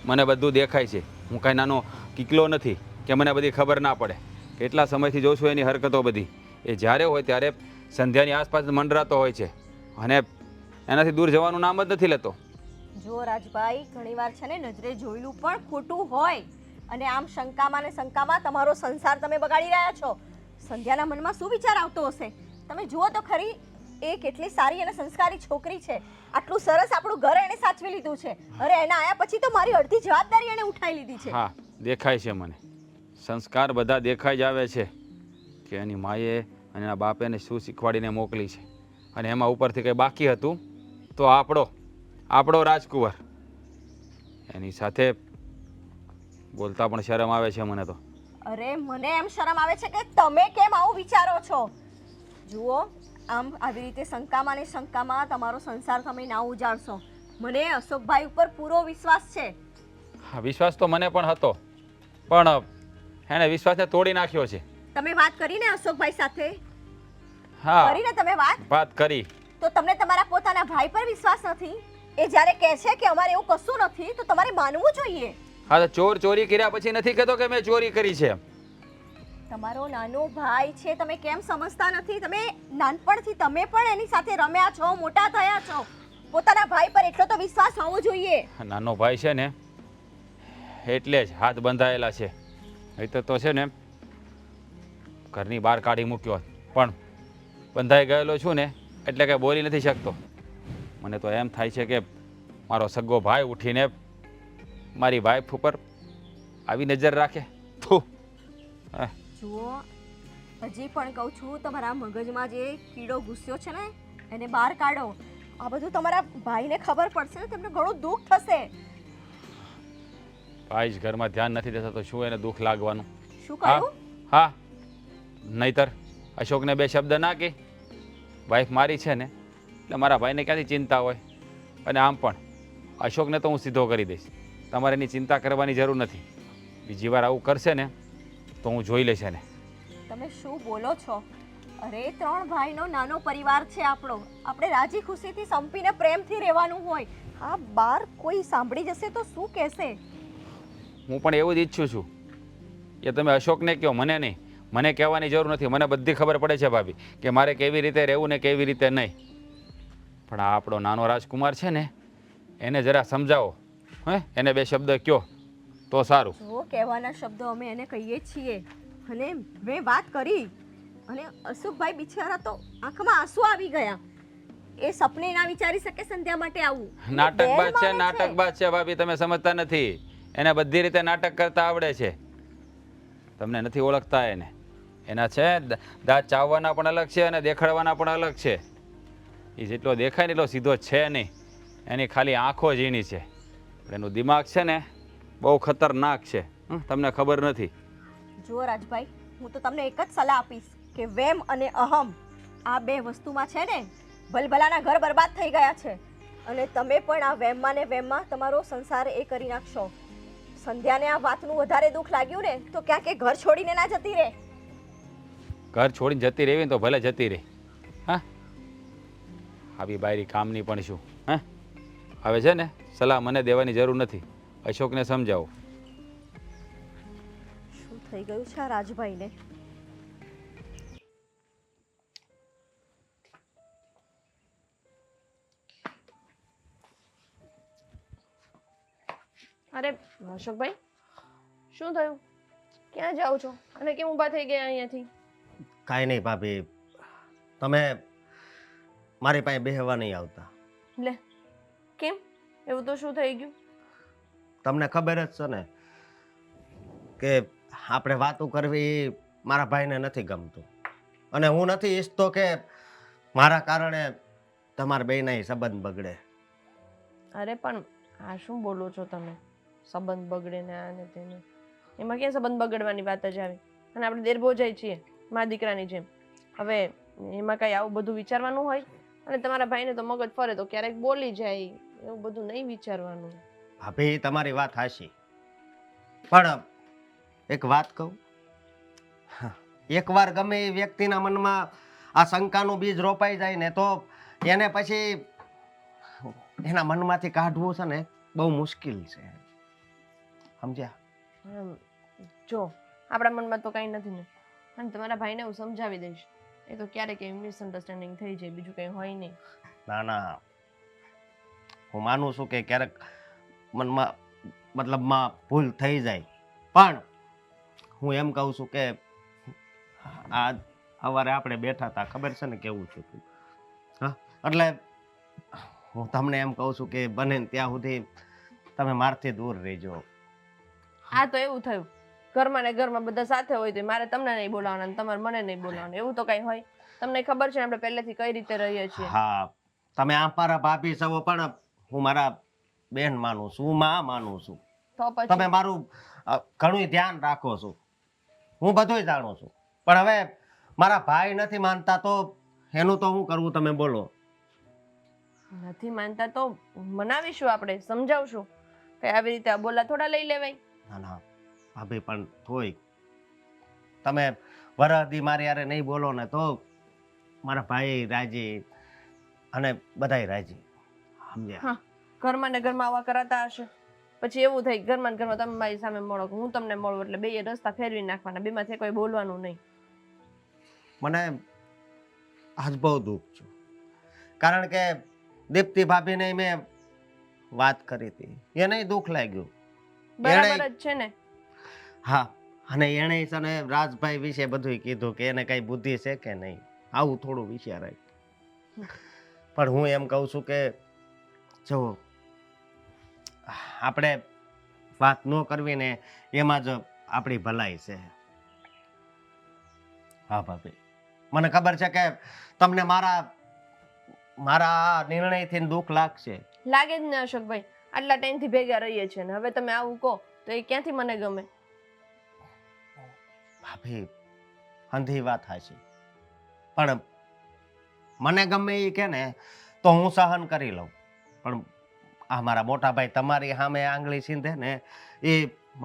C: મને બધું દેખાય છે. હું કાંઈ નાનો કિકલો નથી કે મને બધી ખબર ના પડે. કેટલા સમયથી જોઉં છું એની હરકતો બધી. એ જ્યારે હોય ત્યારે સંધ્યાની આસપાસ મંડરાતો હોય છે, અને એનાથી દૂર જવાનું નામ જ નથી લેતો.
E: જો રાજભાઈ, ઘણીવાર છે ને નજરે જોયેલું પણ ખોટું હોય, અને આમ શંકામાં ને શંકામાં તમારો સંસાર તમે બગાડી રહ્યા છો. સંધ્યાના મનમાં શું વિચાર આવતો હશે? તમે જુઓ તો ખરી, એ કેટલી સારી અને સંસ્કારી છોકરી છે. આટલું સરસ આપણું ઘર એણે સાચવી લીધું છે. અરે એના આયા પછી તો મારી અડધી જવાબદારી એણે ઉઠાવી લીધી છે.
C: હા, દેખાય છે મને. સંસ્કાર બધા દેખાઈ જ આવે છે કે એની માએ અને એના બાપે એને શું શીખવાડીને મોકલી છે, અને એમાં ઉપરથી કંઈ બાકી હતું તો આપણો રાજકુંવર, એની સાથે બોલતા પણ શરમ આવે છે મને તો.
E: અરે મને એમ શરમ આવે છે કે તમે કેમ આવું વિચારો છો. જુઓ, આમ આવી રીતે શંકામાં ને શંકામાં તમારો સંસાર તમે ના ઉજાડશો. મને અશોકભાઈ ઉપર પૂરો વિશ્વાસ છે.
C: હા, વિશ્વાસ તો મને પણ હતો, પણ એણે વિશ્વાસને તોડી નાખ્યો છે.
E: તમે વાત કરીને અશોકભાઈ સાથે?
C: હા,
E: કરીને તમે વાત
C: કરી.
E: તો તમને તમારા પોતાના ભાઈ પર વિશ્વાસ નથી? એ જ્યારે કહે છે કે અમારે એવું કશું નથી તો તમારે માનવું જોઈએ.
C: હા, તો ચોરી કર્યા પછી નથી કહેતો કે મેં ચોરી કરી છે.
E: તમારો નાનો ભાઈ છે, તમે કેમ સમજતા નથી? તમે નાનપણથી તમે પણ એની સાથે રમ્યા છો, મોટા થયા છો. પોતાના ભાઈ પર એટલો તો વિશ્વાસ હોવો જોઈએ.
C: નાનો ભાઈ છે ને એટલે જ હાથ બંધાયેલા છે. નહીં તો છે ને ઘરની બહાર કાઢી મૂક્યો, પણ બંધાઈ ગયેલો છું ને એટલે કે બોલી નથી શકતો. મને તો એમ થાય છે કે મારો સગો ભાઈ ઉઠીને મારી વાઈફ ઉપર આવી નજર રાખે.
E: જુઓ, હજી પણ કહું છું, તમારા મગજમાં જે કીડો ઘૂસ્યો છે ને એને બહાર કાઢો. આ બધું તમારા ભાઈને ખબર પડશે ને તમને ઘણું દુઃખ થશે.
C: ભાઈ જ ઘરમાં ધ્યાન નથી દેતા તો શું એને દુઃખ લાગવાનું?
E: શું કહ્યું?
C: હા, નહીતર અશોકને બે શબ્દ ના કહે. વાઈફ મારી છે ને એટલે મારા ભાઈને ક્યાંથી ચિંતા હોય? અને આમ પણ અશોકને તો હું સીધો કરી દઈશ. તમારે એની ચિંતા કરવાની જરૂર નથી. બીજી વાર આવું કરશે ને તો હું જોઈ લઈશ એને.
E: તમે શું બોલો છો? અરે 3 ભાઈનો નાનો પરિવાર છે આપણો. આપણે રાજી ખુશીથી સંપીને પ્રેમથી રહેવાનું હોય. આ બાર કોઈ સાંભળી જશે તો શું કહેશે?
C: હું પણ એવું જ ઈચ્છું છું કે તમે અશોકને કહો, મને નહીં. મને કહેવાની જરૂર નથી. મને બધી ખબર પડે છે ભાભી કે મારે કેવી રીતે રહેવું ને કેવી રીતે નહીં. પણ આ આપણો નાનો રાજકુમાર છે ને એને જરા સમજાવો. એને બે શબ્દ કહો તો સારું.
E: જો કહેવાના શબ્દો અમે એને કહીએ છીએ, અને મેં વાત કરી, અને અશોકભાઈ બિચારા તો આંખમાં આંસુ આવી ગયા. એ સપને ના વિચારી શકે સંધ્યા માટે આવું.
C: નાટકબાજ છે, નાટકબાજ છે ભાભી. તમે સમજતા નથી. એને બધી રીતે નાટક કરતા આવડે છે. તમને નથી ઓળખતા એને. એના છે દાંત ચાવવાના પણ અલગ છે અને દેખાડવાના પણ અલગ છે. એ જેટલો દેખાય ને એટલો સીધો છે નહીં. એની ખાલી આંખો ઝીણી છે, પણ એનું દિમાગ છે ને બહુ ખતરનાક છે. તમને ખબર નથી.
E: જુઓ રાજભાઈ, હું તો તમને એક જ સલાહ આપીશ કે વેમ અને અહમ આ બે વસ્તુમાં છે ને ભલભલાના ઘર બરબાદ થઈ ગયા છે. અને તમે પણ આ વેમમાં ને વેમમાં તમારો સંસાર એ કરી નાખશો. સંધ્યાને આ વાતનું વધારે દુઃખ લાગ્યું ને તો ક્યાંક એ ઘર છોડીને ના જતી રહે.
C: ઘર છોડીને જતી રહેવી ને તો ભલે જતી રહે. હા, આવી બાયરી કામની પણ શું? હા,
F: હવે છે ને સલાહ મને દેવાની જરૂર નથી. અશોકને સમજાવો.
E: શું થઈ ગયું છે આ રાજભાઈને?
B: અરે અશોકભાઈ, શું થયું? ક્યાં જાઓ છો અને કેમ ઊભા થઈ ગયા અહીંયાથી?
A: કાંઈ નહીં ભાભી, તમે મારી પાસે બેહવા નહીં આવતા.
B: લે, કેમ? એવું તો શું થઈ ગયું?
A: તમને ખબર જ છે ને કે આપણે વાતો કરવી એ મારા ભાઈને નથી ગમતું, અને હું નથી ઈચ્છતો કે મારા કારણે તમારા બેયના સંબંધ બગડે.
B: અરે પણ આ શું બોલો છો તમે? સંબંધ બગડે ને આ ને તેને, એમાં ક્યાં સંબંધ બગડવાની વાત જ આવી? અને આપણે દેર ભોજાઈ છીએ મા દીકરાની જેમ. હવે એમાં કઈ આવું બધું વિચારવાનું હોય? અને તમારા ભાઈને તો મગજ ફરે તો ક્યારેક બોલી જાય, એવું બધું નહીં વિચારવાનું.
A: ભાભી તમારી વાત હાચી, પણ એક વાત કહું, એકવાર ગમે એ વ્યક્તિના મનમાં આ શંકાનું બીજ રોપાઈ જાય ને તો એને પછી એના મનમાંથી કાઢવું છે ને બહુ મુશ્કેલ છે, સમજ્યા?
B: જો આપણા મનમાં તો કાંઈ નથી ને, અને તમારા ભાઈને હું સમજાવી દઈશ. એ તો ક્યારેક મિસઅન્ડરસ્ટેન્ડિંગ થઈ જાય, બીજું કંઈ હોય નહીં.
A: ના ના, હું માનું છું કે ક્યારેક મનમાં મતલબમાં ભૂલ થઈ જાય, પણ હું એમ કહું છું કે આ સવારે આપણે બેઠા હતા, ખબર છે ને કેવું થયું? હા, એટલે હું તમને એમ કહું છું કે બને ને ત્યાં સુધી તમે મારથી દૂર રહેજો.
B: આ તો એવું થયું, ઘરમાં ને ઘરમાં બધા સાથે હોય તો મારે તમને નહીં બોલાવવાના અને તમારે મને નહીં બોલાવવાના, એવું તો કઈ હોય? તમને ખબર છે આપણે પહેલેથી કઈ રીતે રહીએ છીએ.
A: હા, તમે આ મારા ભાભી છો, પણ હું મારા બેન માનું છું, હું માં માનું છું.
B: તો પછી
A: તમે મારું ઘણું ધ્યાન રાખો છો, હું બધુંય જાણું છું, પણ હવે મારા ભાઈ નથી માનતા તો એનું તો શું કરવું, તમે બોલો?
B: નથી માનતા તો મનાવીશું, આપણે સમજાવશું કે આવી રીતે આ બોલા થોડા લઈ લેવાય.
A: ના ના ભાભી, પણ તોય તમે વરદી મારી યારે નહીં બોલો ને તો મારા ભાઈ રાજી અને બધાય રાજી, સમજ્યા?
B: હા, ઘરમાં ને ઘરમાં આવા કરાતા હશે, પછી એવું થાય ઘરમાં ને ઘરમાં તમે મારી સામે મળો, હું તમને મળું, એટલે બે રસ્તા ફેરવી નાખવાના, બેમાંથી કોઈ બોલવાનું નહીં.
A: મને આજ બહુ દુઃખ છું, કારણ કે દીપ્તિ ભાભીને મેં વાત કરી હતી, એને દુઃખ લાગ્યું.
B: બરાબર જ છે ને?
A: હા, અને એણે છે ને રાજભાઈ વિશે બધું કીધું કે એને કઈ બુદ્ધિ છે કે નહીં, આવું થોડું વિચારાય. પણ હું એમ કહું છું કે જો આપણે વાત ન કરવી ને એમાં જ આપણી ભલાઈ છે. હા ભાભી, મને ખબર છે કે તમને મારા નિર્ણયથી દુઃખ લાગશે.
B: લાગે જ ને અશોકભાઈ, આટલા ટાઈમથી ભેગા રહીએ છીએ ને હવે તમે આવું કહો તો એ ક્યાંથી મને ગમે?
A: ભાભી, અંધી વાત હાચી, પણ મને ગમે એ કે ને તો હું સહન કરી લઉં, પણ આ મારા મોટા ભાઈ તમારી સામે આંગળી સીંધે ને એ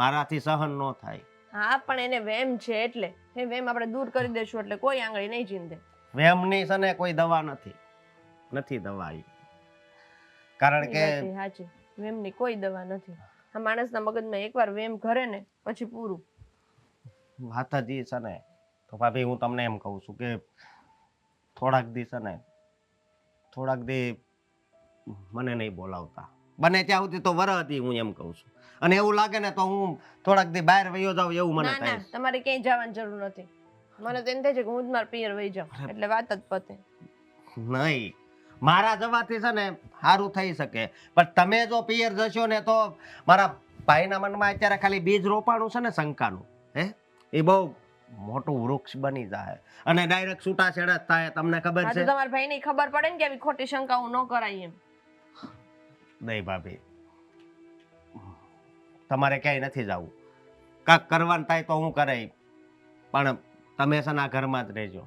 A: મારાથી સહન ન થાય.
B: હા, પણ એને વેમ છે, એટલે એ વેમ આપણે દૂર કરી દેશું એટલે કોઈ આંગળી નહીં ચીંધે.
A: વેમની છે ને કોઈ દવા નથી દવા ઈ. કારણ કે
B: સાચી, વેમની કોઈ દવા નથી. આ માણસના મગજમાં એકવાર વેમ ઘરે ને પછી પૂરું.
A: વાત જ ઈ છે ને, તો ભાભી હું તમને એમ કહું છું કે થોડાક દી છે ને, થોડાક દી મને નહીં બોલાવતા, બને ત્યાં સુધી તો વરહદી, હું એમ કહું છું. અને એવું લાગે ને તો હું થોડાક દી બહાર વયો જાઉં, એવું મને
B: ના
A: થાય
B: ના, તમારે ક્યાંય જવાની જરૂર નથી. મને તો એમ થાય છે કે હું જ મારા પિયર વહી જાઉં એટલે વાત જ પતે.
A: નહીં, મારા જવાથી છે ને સારું થઈ શકે, પણ તમે જો પિયર જશો ને તો મારા ભાઈના મનમાં અત્યારે ખાલી બીજ રોપાણું છે ને શંકાનું, એ બહુ મોટું વૃક્ષ બની જાય અને ડાયરેક્ટ છૂટાછેડા જ થાય. તમને ખબર
B: હા,
A: છે?
B: તો તમારા ભાઈને ખબર પડે ને કે આવી ખોટી શંકાઓ ન કરાય એમ.
A: નહીં ભાભી, તમારે ક્યાંય નથી જવું, કાંક કરવાનું થાય તો હું કરાય, પણ તમે છે ને આ ઘરમાં જ રહેજો,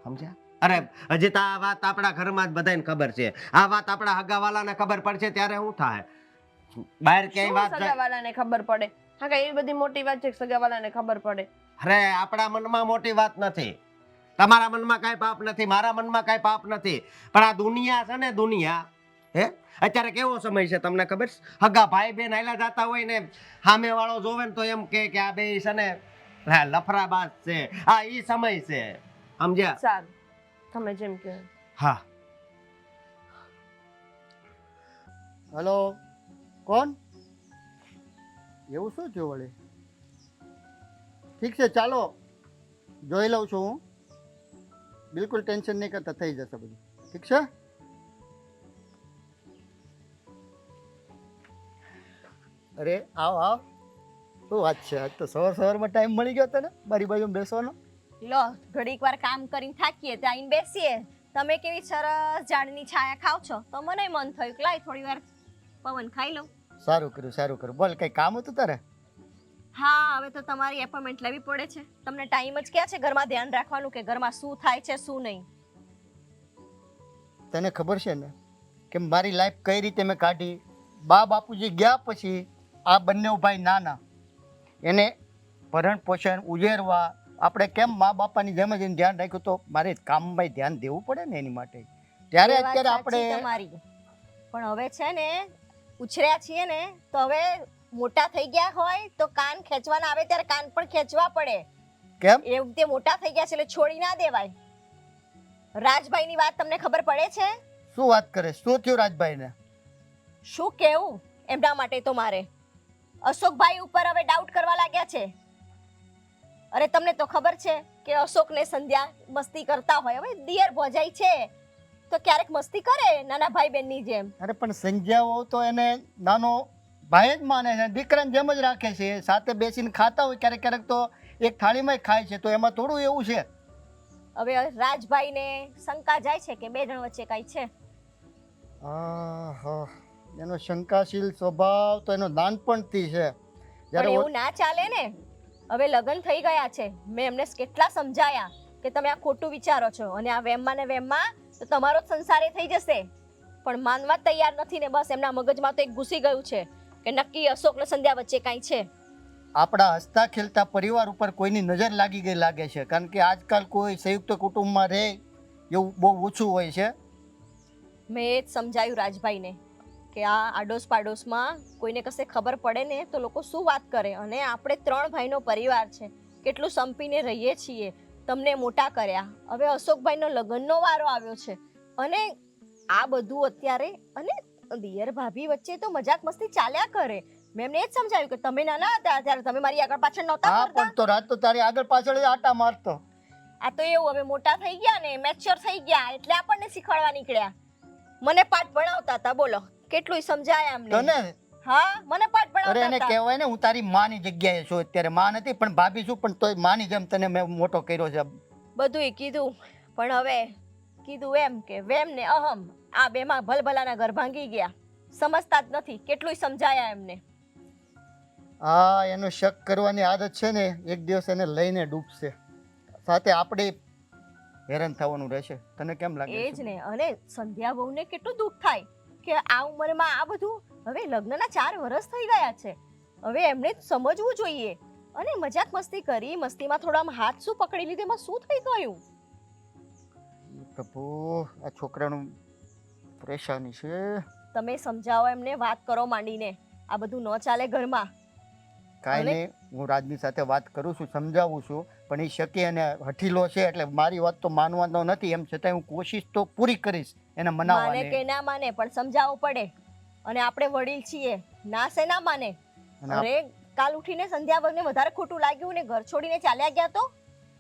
A: સમજ્યા? અરે હજી તો આ વાત આપણા ઘરમાં જ બધાને ખબર છે, આ વાત આપણા હગાવાલાને ખબર પડશે ત્યારે શું થાય? બહાર ક્યાંય વાત જાય?
B: સગાવાલાને ખબર પડે? હા, કઈ એવી બધી મોટી વાત છે કે સગાવાલાને ખબર પડે?
A: અરે આપણા મનમાં મોટી વાત નથી, તમારા મનમાં કાંઈ પાપ નથી, મારા મનમાં કાંઈ પાપ નથી, પણ આ દુનિયા છે ને દુનિયા, હે અત્યારે કેવો સમય છે તમને ખબર છે? હગા ભાઈ બેન હાલ્યા જતા હોય ને સામે વાળો જોવે ને તો એમ કે આ બે છે ને હા લફરાબાજ છે. આ ઈ સમય છે સમજ્યા?
B: સારું તમે જેમ કહો.
A: હા
D: હલો, કોણ? એવું શું થયું વળી? ઠીક છે, ચાલો જોઈ લઉં છું હું. બિલકુલ ટેન્શન નહીં કરતા, થઈ જશે બધું. ઠીક છે. અરે આવ આવ. શું વાત છે, આજ તો સવારમાં ટાઈમ મળી ગયો તને મારી બાજુમાં બેસવાનો.
E: લો ઘડીક વાર કામ કરીને થાકીએ ત્યાં આવીને બેસીએ. તમે કેવી સરસ ઝાડની છાયા ખાવ છો તો મને મન થયું કે લાય થોડી વાર પવન ખાઈ લઉં.
D: સારું કર્યું. બોલ, કંઈ કામ હતું તારે?
E: હા, હવે તો તમારી એપોઇન્ટમેન્ટ લેવી પડે છે. તમને ટાઈમ જ ક્યાં છે ઘરમાં ધ્યાન રાખવાનું કે ઘરમાં શું થાય છે શું નહીં?
D: તને ખબર છે ને કે મારી લાઈફ કઈ રીતે મેં કાઢી? બા બાપુજી ગયા પછી આ બંને ભાઈ નાના, એને ભરણ પોષણ ઉજેરવા આપણે કેમ મા બાપાની જેમ જ એનું ધ્યાન રાખ્યું, તો મારે કામમાં ધ્યાન દેવું પડે ને એની માટે. ત્યારે
E: એ વાત
D: અત્યારે
E: સાચી
D: આપણે
E: તમારી, પણ હવે છે ને ઉછર્યા છીએ ને તો હવે મોટા થઈ ગયા હોય તો કાન ખેંચવાના આવે ત્યારે કાન પણ ખેંચવા પડે.
D: કેમ?
E: એવું તે મોટા થઈ ગયા છે એટલે છોડી ના દેવાય. રાજભાઈની વાત તમને ખબર પડે છે?
D: શું વાત કરે? શું થયું રાજભાઈને?
E: શું કેવું એમના માટે તો મારે અશોકભાઈ ઉપર હવે ડાઉટ કરવા લાગ્યા છે. અરે તમને તો ખબર છે કે અશોકને સંધ્યા મસ્તી કરતા હોય. હવે દિયર ભોજાઈ છે તો ક્યારેક મસ્તી કરે નાના ભાઈ બહેનની જેમ.
D: અરે પણ સંજ્યાઓ તો એને નાનો ભાઈ જ માને છે, દીકરાની જેમ જ રાખે છે. સાથે બેસીને ખાતા હોય, ક્યારેક તો એક થાળીમાં ખાય છે, તો એમાં થોડું એવું છે.
E: હવે રાજભાઈને શંકા જાય છે કે બે જણ વચ્ચે કઈ છે.
D: આહા, એનો શંકાશીલ સ્વભાવ તો એનો નાનપણથી છે.
E: પણ
D: જ્યારે
E: એવું ના ચાલે ને. હવે લગ્ન થઈ ગયા છે, મેં એમને કેટલા સમજાયા કે તમે આ ખોટું વિચારો છો અને આ વેમમાં ને વેમમાં તો તમારો જ સંસારે થઈ જશે, પણ માનવા તૈયાર નથી ને. બસ એમના મગજમાં તો એક ઘૂસી ગયું છે કે નક્કી અશોક ને સંધ્યા વચ્ચે કાંઈ છે.
D: આપણા હસતા ખેલતા પરિવાર ઉપર કોઈની નજર લાગી ગઈ લાગે છે, કારણ કે આજકાલ કોઈ સંયુક્ત કુટુંબમાં રહે એવું બહુ ઓછું હોય છે.
E: મેં એ જ સમજાયું રાજભાઈને કે આ આડોશ પાડોશમાં કોઈને કશે ખબર પડે ને તો લોકો શું વાત કરે. અને આપણે 3 ભાઈનો પરિવાર છે, કેટલું સંપીને રહીએ છીએ, તમને મોટા કર્યા. હવે અશોકભાઈનો લગ્નનો વારો આવ્યો છે અને આ બધું અત્યારે અને દિયર ભાભી વચ્ચે તો મજાક મસ્તી ચાલ્યા કરે. મેં એમને એ જ સમજાવ્યું કે તમે નાના હતા ત્યારે તમે મારી આગળ પાછળ નહોતા
D: હા,
E: ફરતા.
D: પણ તો રાત તો તારી આગળ પાછળ જ આટા મારતો.
E: આ તો એવું હવે મોટા થઈ ગયા ને મેચ્યોર થઈ ગયા એટલે આપણને શીખવાડવા નીકળ્યા. મને પાઠ ભણાવતા હતા. બોલો કેટલું સમજાયા અમને.
D: તને?
E: હા, મને પાઠ
D: અરે
E: ભણાવતા
D: એને
E: હતા.
D: કહેવાય ને હું તારી માની જગ્યાએ છું અત્યારે. માં નથી પણ ભાભી છું, પણ તોય માની જેમ તને મેં મોટો કર્યો છે.
E: બધુંય કીધું પણ હવે કીધું એમ કે વેમ ને અહમ આ બેમાં ભલભલાના ઘર ભાંગી ગયા. સમજતા જ નથી. કેટલું સમજાયા એમને.
D: હા, એનો શક કરવાની આદત છે ને, એક દિવસ એને લઈને ડૂબશે. સાથે આપણે હેરાન થવાનું રહેશે. તને કેમ લાગે
E: એ જ
D: છે?
E: ને. અને સંધ્યા બહુને કેટલું દુઃખ થાય કે આ ઉંમરમાં આ બધું. હવે લગ્નના 4 વર્ષ થઈ ગયા છે. હવે એમને જ સમજવું જોઈએ. અને મજાક મસ્તી કરી, મસ્તીમાં થોડા આમ હાથ શું પકડી લીધે, એમાં શું થઈ ગયું?
D: પ્રભુ, આ છોકરાનું પરેશાની છે.
E: તમે સમજાવો એમને, વાત કરો માંડીને. આ બધું ન ચાલે ઘરમાં.
D: કાંઈ નહીં, હું રાજની સાથે વાત કરું છું, સમજાવું છું, પણ એ શકી અને હઠીલો છે એટલે મારી વાત તો માનવાનો નથી. એમ છતાં હું કોશિશ તો પૂરી કરીશ એને
E: માને કે
D: મનાવવાની.
E: ના માને પણ સમજાવવું પડે. અને આપણે વડીલ છીએ, ના સે ના માને.
D: અને આપ-
E: અરે કાલ ઉઠીને સંધ્યાબેનને વધારે ખોટું લાગ્યું ને ઘર છોડીને ચાલ્યા ગયા તો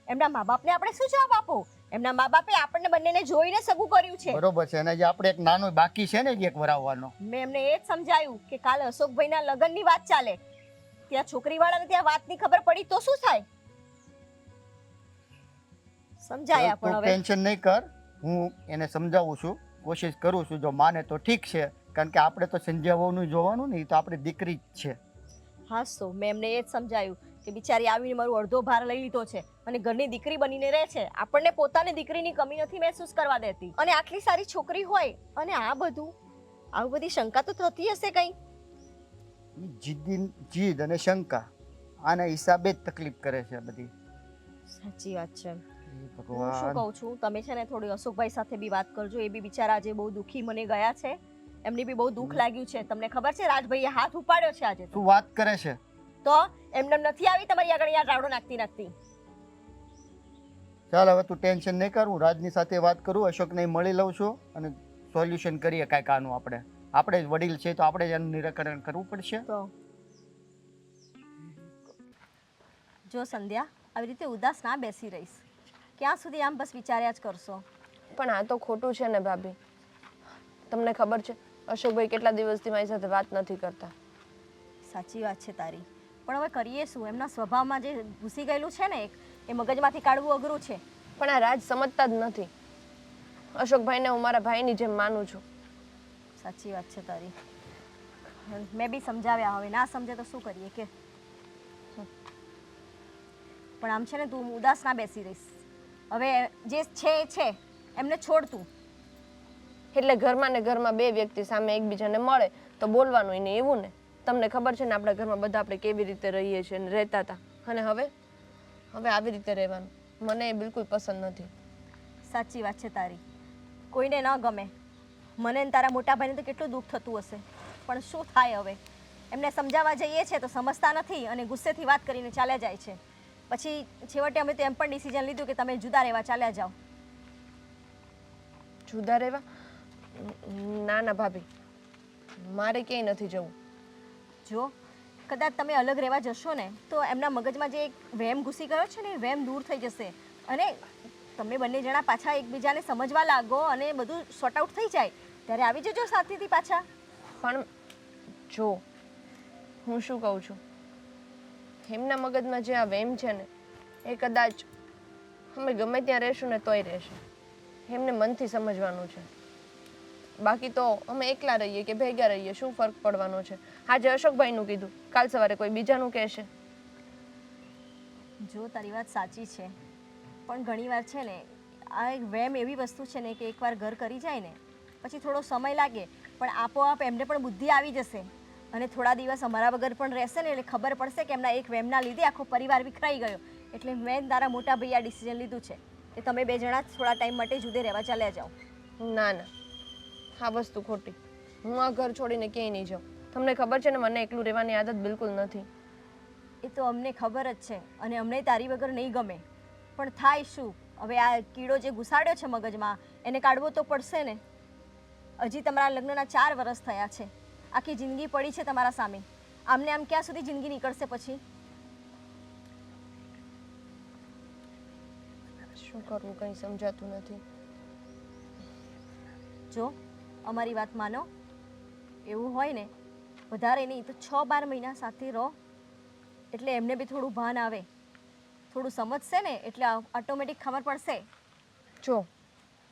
E: એમના મા બાપને આપણે શું જવાબ આપો? એમના મા બાપે આપણને બંનેને જોઈને સગું કર્યું છે.
D: બરોબર છે. અને જે આપણે એક નાનો બાકી છે ને, જે એક વરાવવાનો.
E: મેં એમને એ જ સમજાયું કે કાલે અશોકભાઈના લગ્નની વાત ચાલે, ત્યાં છોકરીવાળાને ત્યાં વાતની ખબર પડી તો શું થાય? સમજાયા
D: તું
E: પણ હવે
D: ટેન્શન નહીં કર, હું એને સમજાવું છું, કોશિશ કરું છું. જો માને તો ઠીક છે, કારણ કે આપણે તો સંજ્યા વહુનું જોવાનું ને, એ તો આપણી દીકરી જ છે.
E: હાસ તો મેં એમને એ જ સમજાયું કે બિચારી આવીને મારું અડધો ભાર લઈ લીધો છે અને ઘરની દીકરી બનીને રહે છે. આપણને પોતાની દીકરીની કમી નથી મહેસૂસ કરવા દેતી. અને આટલી સારી છોકરી હોય અને આ બધું, આવી બધી શંકા તો થતી હશે કઈ.
D: જીદ અને શંકા આના હિસાબે જ તકલીફ કરે છે બધી.
E: સાચી વાત છે.
D: હે
E: હું શું
D: ભગવાન.
E: કહું છું, તમે છે ને થોડી અશોકભાઈ સાથે બી વાત કરજો. એ બી બિચારા આજે બહુ દુઃખી મને ગયા છે એમની બી બહુ દુઃખ લાગ્યું છે. તમને ખબર છે રાજભાઈએ હાથ ઉપાડ્યો છે આજે.
D: તું વાત કરે છે?
E: તો એમને નથી આવી તમારી આગળ અહીંયા રાવડો નાખતી.
D: ચાલ હવે તું ટેન્શન નહીં કર, હું રાજની સાથે વાત કરું, અશોકને મળી લઉં છું અને સોલ્યુશન કરીએ કાંઈક આનું. આપણે જ વડીલ છે તો આપણે જ એનું નિરાકરણ કરવું પડશે.
E: તો જો સંધ્યા, આવી રીતે ઉદાસ ના બેસી રહીશ. ક્યાં સુધી આમ બસ વિચાર્યા જ કરશો?
B: પણ આ તો ખોટું છે ને ભાભી. તમને ખબર છે અશોકભાઈ કેટલા દિવસથી મારી સાથે વાત નથી કરતા.
E: સાચી વાત છે તારી, પણ હવે કરીએ શું? એમના સ્વભાવમાં જે ઘૂસી ગયેલું છે ને એ મગજમાંથી કાઢવું અઘરું છે.
B: પણ આ રાજ સમજતા જ નથી. અશોકભાઈને હું મારા ભાઈની જેમ માનું છું.
E: સાચી વાત છે તારી. મેં બી સમજાવ્યા, હવે ના સમજે તો શું કરીએ કે. પણ આમ છે ને તું ઉદાસ ના બેસી રહીશ. હવે જે છે એ છે, એમને છોડ તું.
B: એટલે ઘરમાં ને ઘરમાં બે વ્યક્તિ સામે એકબીજાને મળે તો બોલવાનું નહીં એવું ને. તમને ખબર છે ને આપણા ઘરમાં બધા આપણે કેવી રીતે રહીએ છીએ અને રહેતા હતા, અને હવે આવી રીતે રહેવાનું મને બિલકુલ પસંદ નથી.
E: સાચી વાત છે તારી. કોઈને ન ગમે. મને ને તારા મોટા ભાઈને તો કેટલું દુઃખ થતું હશે, પણ શું થાય હવે? એમને સમજાવવા જઈએ છે તો સમજતા નથી અને ગુસ્સેથી વાત કરીને ચાલ્યા જાય છે. પછી છેવટે અમે તો એમ પણ ડિસિઝન લીધું કે તમે જુદા રહેવા ચાલ્યા જાઓ.
B: જુદા રહેવા? ના ના ભાભી, મારે ક્યાંય નથી જવું.
E: જો કદાચ તમે અલગ રહેવા જશો ને તો એમના મગજમાં જે એક વહેમ ઘૂસી ગયો છે ને એ વહેમ દૂર થઈ જશે અને તમે બંને જણા પાછા એકબીજાને સમજવા લાગો અને બધું સોર્ટ આઉટ થઈ જાય ત્યારે આવી જજો સાથેથી પાછા.
B: પણ જો હું શું કહું છું, એમના મગજમાં જે આ વહેમ છે ને એ કદાચ અમે ગમે ત્યાં રહેશું ને તોય રહેશે. એમને મનથી સમજવાનું છે. બાકી તો અમે એકલા રહીએ કે ભેગા રહીએ શું ફરક પડવાનો છે? આજે અશોકભાઈનું કીધું, કાલ સવારે કોઈ બીજાનું કહેશે.
E: જો તારી વાત સાચી છે, પણ ઘણીવાર છે ને આ એક વહેમ એવી વસ્તુ છે ને કે એકવાર ઘર કરી જાય ને પછી થોડો સમય લાગે પણ આપોઆપ એમને પણ બુદ્ધિ આવી જશે અને થોડા દિવસ અમારા વગર પણ રહેશે ને એટલે ખબર પડશે કે એમના એક વહેમના લીધે આખો પરિવાર વિખરાઈ ગયો. એટલે મેં તારા મોટા ભાઈ આ ડિસિઝન લીધું છે કે તમે બે જણા થોડા ટાઈમ માટે જુદે રહેવા ચાલ્યા જાઓ.
B: ના ના, આ વસ્તુ ખોટી. હું આ ઘર છોડીને ક્યાંય નહીં જાઉં. તમને ખબર છે ને મને એકલું રહેવાની આદત બિલકુલ નથી.
E: એ તો અમને ખબર જ છે અને અમને તારી વગર નહીં ગમે, પણ થાય શું? હવે આ કીડો જે ઘુસાડ્યો છે મગજમાં એને કાઢવો તો પડશે ને. હજી તમારા લગ્નના 4 વર્ષ થયા છે, આખી જિંદગી પડી છે તમારા સામે. આમને આમ ક્યાં સુધી જિંદગી નીકળશે પછી?
B: શું કરવું કંઈ સમજાતું નથી.
E: જો અમારી વાત માનો, એવું હોય ને વધારે નહીં તો 6-12 મહિના સાથે રહો એટલે એમને બી થોડું ભાન આવે, થોડું સમજશે ને એટલે ઓટોમેટિક ખબર પડશે.
B: જો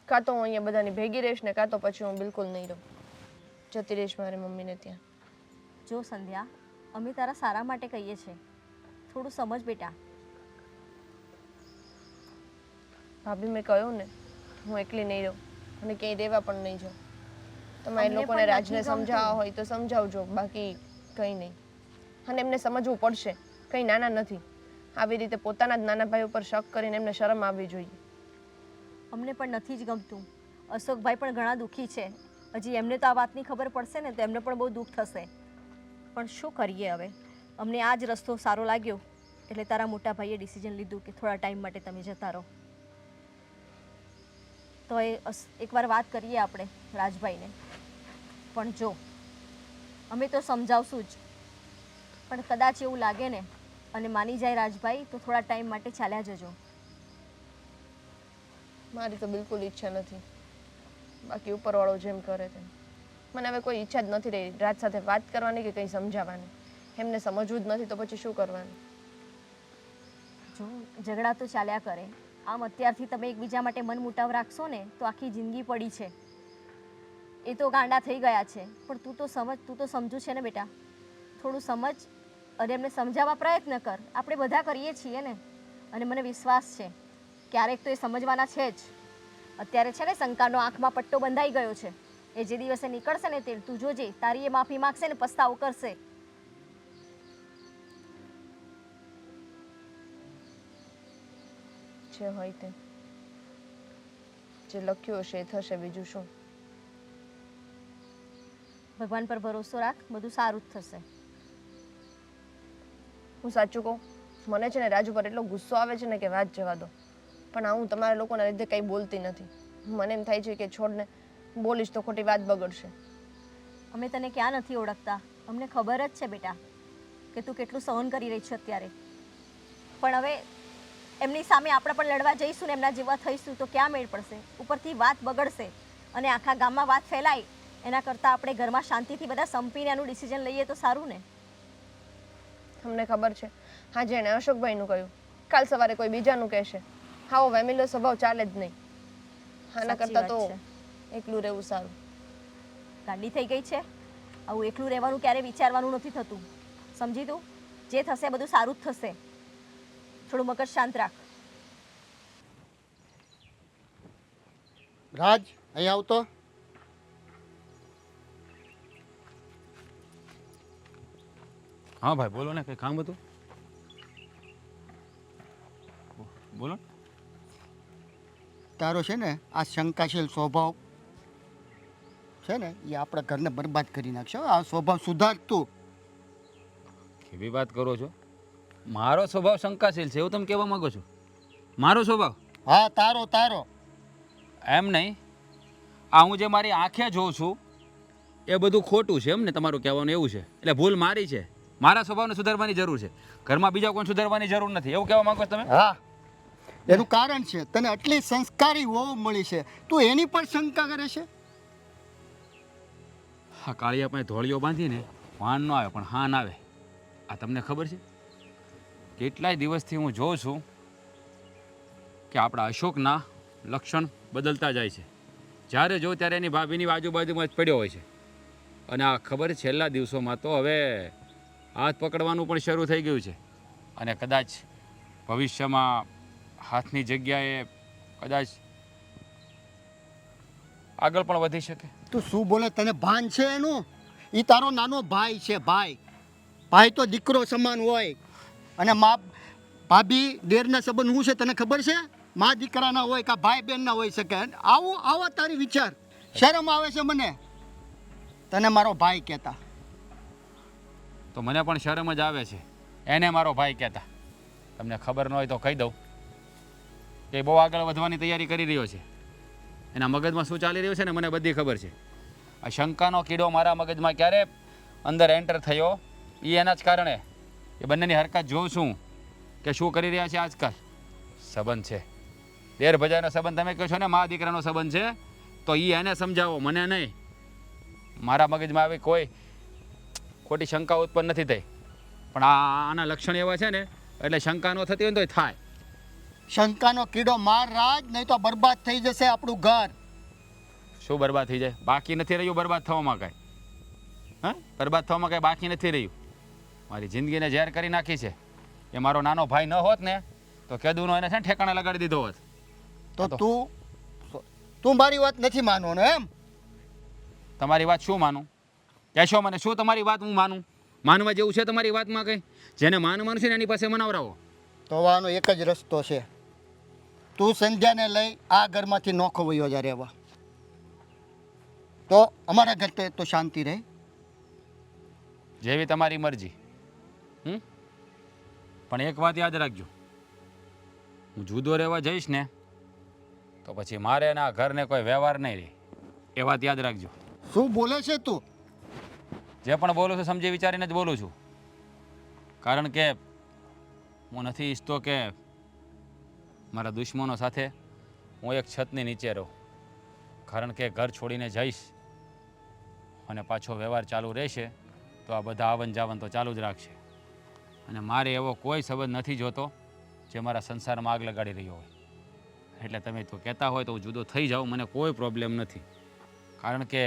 B: કાં તો હું અહીંયા બધાની ભેગી રહીશ ને કાં તો પછી હું બિલકુલ નહીં રહું. જતી રહીશ મારી મમ્મીને ત્યાં.
E: જો સંધ્યા, અમે તારા સારા માટે કહીએ છીએ, થોડું સમજ બેટા.
B: ભાભી મેં કહ્યું ને હું એકલી નહીં રહું અને ક્યાંય રહેવા પણ નહીં જાઉં. તમારે
E: અમને
B: લોકોને
E: પણ
B: રાજને
E: નથી ગમતું.
B: સમજાવવા હોય તો સમજાવજો, બાકી કંઈ નહીં. અને એમને સમજવું પડશે કંઈ નાના નથી. આવી રીતે પોતાના જ નાના ભાઈ ઉપર શક કરીને એમને શરમ આવવી જોઈએ.
E: અમને પણ નથી જ ગમતું. અશોકભાઈ પણ ઘણા દુઃખી છે. હજી એમને તો આ વાતની ખબર પડશે ને તો એમને પણ બહુ દુઃખ થશે. પણ શું કરીએ હવે? અમને આ જ રસ્તો સારો લાગ્યો એટલે તારા મોટા ભાઈએ ડિસિઝન લીધું કે થોડા ટાઈમ માટે તમે જતા રહો. તો એકવાર વાત કરીએ આપણે રાજભાઈને. પણ જો અમે તો સમજાવશું જ, પણ કદાચ એવું લાગે ને અને માની જાય રાજભાઈ તો થોડા ટાઈમ માટે ચાલ્યા જજો.
B: મારી તો બિલકુલ ઈચ્છા નથી, બાકી ઉપરવાળો જેમ કરે તેમ. મને હવે કોઈ ઈચ્છા જ નથી રહી રાજ સાથે વાત કરવાની કે કંઈ સમજાવવાની. એમને સમજવું જ નથી તો પછી શું કરવાનું?
E: જો ઝઘડા તો ચાલ્યા કરે, આમ અત્યારથી તમે એકબીજા માટે મન મુટાવ રાખશો ને તો આખી જિંદગી પડી છે. એ તો ગાંડા થઈ ગયા છે, પણ તું તો સમજુ છે ને બેટા. થોડું સમજ અને એમને સમજાવવા પ્રયત્ન કર. આપણે બધા કરીએ છીએ ને, અને મને વિશ્વાસ છે ક્યારેક તો એ સમજવાના છે જ. અત્યારે છે ને શંકાનો આંખમાં પટ્ટો બંધાઈ ગયો છે. એ જે દિવસે નીકળશે ને તે તું જોજે, તારી એ માફી માગશે ને પસ્તાવો કરશે.
B: જે હોય તે, જે લખ્યું હશે એ થશે, બીજું શું.
E: ભગવાન પર ભરોસો રાખ, બધું સારું જ થશે.
B: હું સાચું કહું, મને છે ને રાજુ પર એટલો ગુસ્સો આવે છે ને કે વાત જવા દો. પણ આ હું તમારા લોકોના લીધે કંઈ બોલતી નથી. મને એમ થાય છે કે છોડને, બોલીશ તો ખોટી વાત બગડશે.
E: અમે તને ક્યાં નથી ઓળખતા, અમને ખબર જ છે બેટા કે તું કેટલું સહન કરી રહી છે અત્યારે. પણ હવે એમની સામે આપણે પણ લડવા જઈશું ને એમના જેવા થઈશું તો ક્યાં મેળ પડશે? ઉપરથી વાત બગડશે અને આખા ગામમાં વાત ફેલાય. એના કરતાં આપણે ઘરમાં શાંતિથી બધા સંપીને એનું ડિસિઝન લઈએ તો સારું ને.
B: તમને ખબર છે, હા જેણે અશોકભાઈનું કહ્યું, કાલ સવારે કોઈ બીજાનું કહેશે. આવો વેમિલો સ્વભાવ ચાલે જ નહીં. આના
E: સાચી
B: કરતાં તો
E: વાત છે.
B: એકલું રહેવું સારું.
E: ગાડી થઈ ગઈ છે, આવું એકલું રહેવાનું ક્યારે વિચારવાનું નથી થતું. સમજી તું, જે થશે બધું સારું જ થશે. થોડું મગજ શાંત રાખ.
D: રાજ અહીં આવતો.
F: હા ભાઈ બોલો ને, કંઈ કામ હતું? બોલો ને.
D: તારો છે ને આ શંકાશીલ સ્વભાવ છે ને એ આપણા ઘરને બરબાદ કરી નાખશે. આ સ્વભાવ સુધાર તું.
F: કેવી વાત કરો છો? મારો સ્વભાવ શંકાશીલ છે એવું તમે કહેવા માંગો છો? મારો સ્વભાવ?
D: હા તારો તારો.
F: એમ નહીં, આ હું જે મારી આંખે જોઉં છું એ બધું ખોટું છે એમ ને તમારું કહેવાનું એવું છે? એટલે ભૂલ મારી છે, મારા સ્વભાવને સુધારવાની જરૂર છે, ઘરમાં બીજા કોઈ સુધારવાની જરૂર નથી, એવું કહેવા માંગો છો તમે?
D: હા, એનું કારણ છે તને આટલી સંસ્કારી વહુ મળી છે, તું એની પર શંકા કરે છે.
F: હા, કાળિયા પાસે ધોળીઓ બાંધીને વાન ન આવે પણ હાન આવે. આ તમને ખબર છે? કેટલાય દિવસથી હું જોઉં છું કે આપણા અશોકના લક્ષણ બદલતા જાય છે. જ્યારે જો ત્યારે એની ભાભીની આજુબાજુમાં જ પડ્યો હોય છે. અને આ ખબર છેલ્લા દિવસોમાં તો હવે હાથ પકડવાનું પણ શરૂ થઈ ગયું છે. અને કદાચ ભવિષ્યમાં હાથની જગ્યાએ કદાચ આગળ પણ વધી શકે.
D: તું શું બોલે, તને ભાન છે એનું? એ તારો નાનો ભાઈ છે. ભાઈ ભાઈ તો દીકરો સમાન હોય. અને મા ભાભી દેરના સંબંધ શું છે તને ખબર છે? મા દીકરાના હોય કે ભાઈ બહેનના હોઈ શકે. આવો તારી વિચાર. શરમ આવે છે મને તને મારો ભાઈ કહેતા.
F: તો મને પણ શરમ જ આવે છે એને મારો ભાઈ કહેતા. તમને ખબર ન હોય તો કહી દઉં કે બહુ આગળ વધવાની તૈયારી કરી રહ્યો છે. એના મગજમાં શું ચાલી રહ્યું છે ને મને બધી ખબર છે. આ શંકાનો કીડો મારા મગજમાં ક્યારે અંદર એન્ટર થયો એ એના જ કારણે એ બંનેની હરકત જોઉં છું કે શું કરી રહ્યા છે આજકાલ. સંબંધ છે, દેર ભજાનો સંબંધ તમે કહો છો ને, મા દીકરાનો સંબંધ છે, તો એ એને સમજાવો, મને નહીં. મારા મગજમાં આવી કોઈ ખોટી શંકા ઉત્પન્ન નથી થઈ, પણ આના લક્ષણ એવા છે ને એટલે શંકા ન થતી હોય ને તોય થાય.
D: શંકાનો કીડો માર રાજ, નહીં તો બરબાદ થઈ જશે આપણું ઘર.
F: શું બરબાદ થઈ જાય? બાકી નથી રહ્યું બરબાદ થવામાં કાંઈ. હા, બરબાદ થવામાં કાંઈ બાકી નથી રહ્યું. મારી જિંદગીને ઝેર કરી નાખી છે. એ મારો નાનો ભાઈ ન હોત ને તો કેદુનો એને છે ને ઠેકાણે લગાડી દીધો હોત.
D: તો તું મારી વાત નથી માનવાનો એમ?
F: તમારી વાત શું માનું? કહેશો મને શું તમારી વાત હું માનું? માનવા જેવું છે તમારી વાતમાં કંઈ? જેને માનવાનું છે ને એની પાસે મનાવરાવો.
D: તો આનો એક જ રસ્તો છે. તું સંધ્યાને લઈ આ ઘરમાંથી નોખો વયો જા રહેવા, તો અમારા ઘર તો શાંતિ રહે.
F: જેવી તમારી મરજી. પણ એક વાત યાદ રાખજો, હું જુદો રહેવા જઈશ ને તો પછી મારે ના ઘરને કોઈ વ્યવહાર નહીં રહે. એ વાત યાદ રાખજો.
D: શું બોલે છે તું?
F: જે પણ બોલું છું સમજી વિચારીને જ બોલું છું. કારણ કે હું નથી ઈચ્છતો કે મારા દુશ્મનો સાથે હું એક છતની નીચે રહું. કારણ કે ઘર છોડીને જઈશ અને પાછો વ્યવહાર ચાલુ રહેશે તો આ બધા આવન જાવન તો ચાલુ જ રાખશે. અને મારે એવો કોઈ સંબંધ નથી જોતો જે મારા સંસારમાં આગ લગાડી રહ્યો હોય. એટલે તમે તો કહેતા હોય તો હું જુદો થઈ જાઉં, મને કોઈ પ્રોબ્લેમ નથી. કારણ કે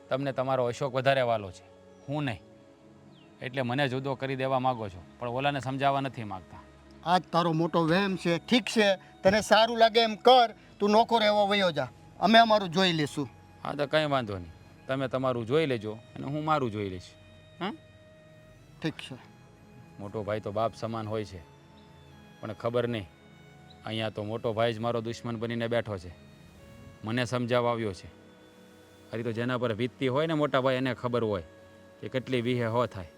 F: તમને તમારો અશોક વધારે વાલો છે, હું નહીં. એટલે મને જુદો કરી દેવા માગો છો, પણ ઓલાને સમજાવવા નથી માગતા.
D: આજ તારો મોટો વહેમ છે. ઠીક છે, તને સારું લાગે એમ કર. તું નોખો રહેવા વયો જા, અમે અમારું જોઈ લેશું.
F: હા તો કંઈ વાંધો નહીં, તમે તમારું જોઈ લેજો અને હું મારું જોઈ લઈશ. હા,
D: ઠીક છે.
F: મોટો ભાઈ તો બાપ સમાન હોય છે, પણ ખબર નહીં અહીંયા તો મોટો ભાઈ જ મારો દુશ્મન બનીને બેઠો છે. મને સમજાવવા આવ્યો છે ખાલી તો જેના પર વીતતી હોય ને મોટા ભાઈ એને ખબર હોય કે કેટલી વીહે હો થાય.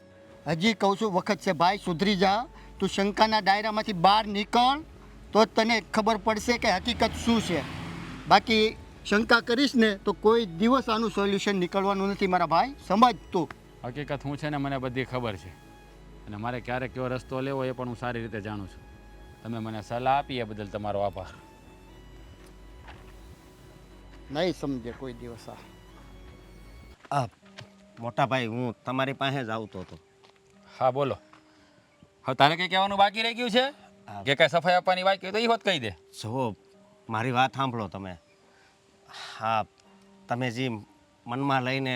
D: હજી કહું છું વખત છે ભાઈ, સુધરી જા. તું શંકાના દાયરામાંથી બહાર નીકળ તો જ તને ખબર પડશે કે હકીકત શું છે. બાકી શંકા કરીશ ને તો કોઈ દિવસ આનું સોલ્યુશન નીકળવાનું નથી મારા ભાઈ, સમજ તું.
F: હકીકત હું છે ને મને બધી ખબર છે અને મારે ક્યારે કયો રસ્તો લેવો એ પણ હું સારી રીતે જાણું છું. તમે મને સલાહ આપી એ બદલ તમારો આભાર.
D: નહીં સમજે કોઈ દિવસ આ.
A: આ મોટા ભાઈ હું તમારી પાસે જ આવતો હતો.
F: હા બોલો. હવે તારે કંઈ કહેવાનું બાકી રહી ગયું છે કે કાંઈ સફાઈ આપવાની બાકી હોય તો એ હોત કહી દે.
A: જો મારી વાત સાંભળો તમે. હા, તમે જે મનમાં લઈને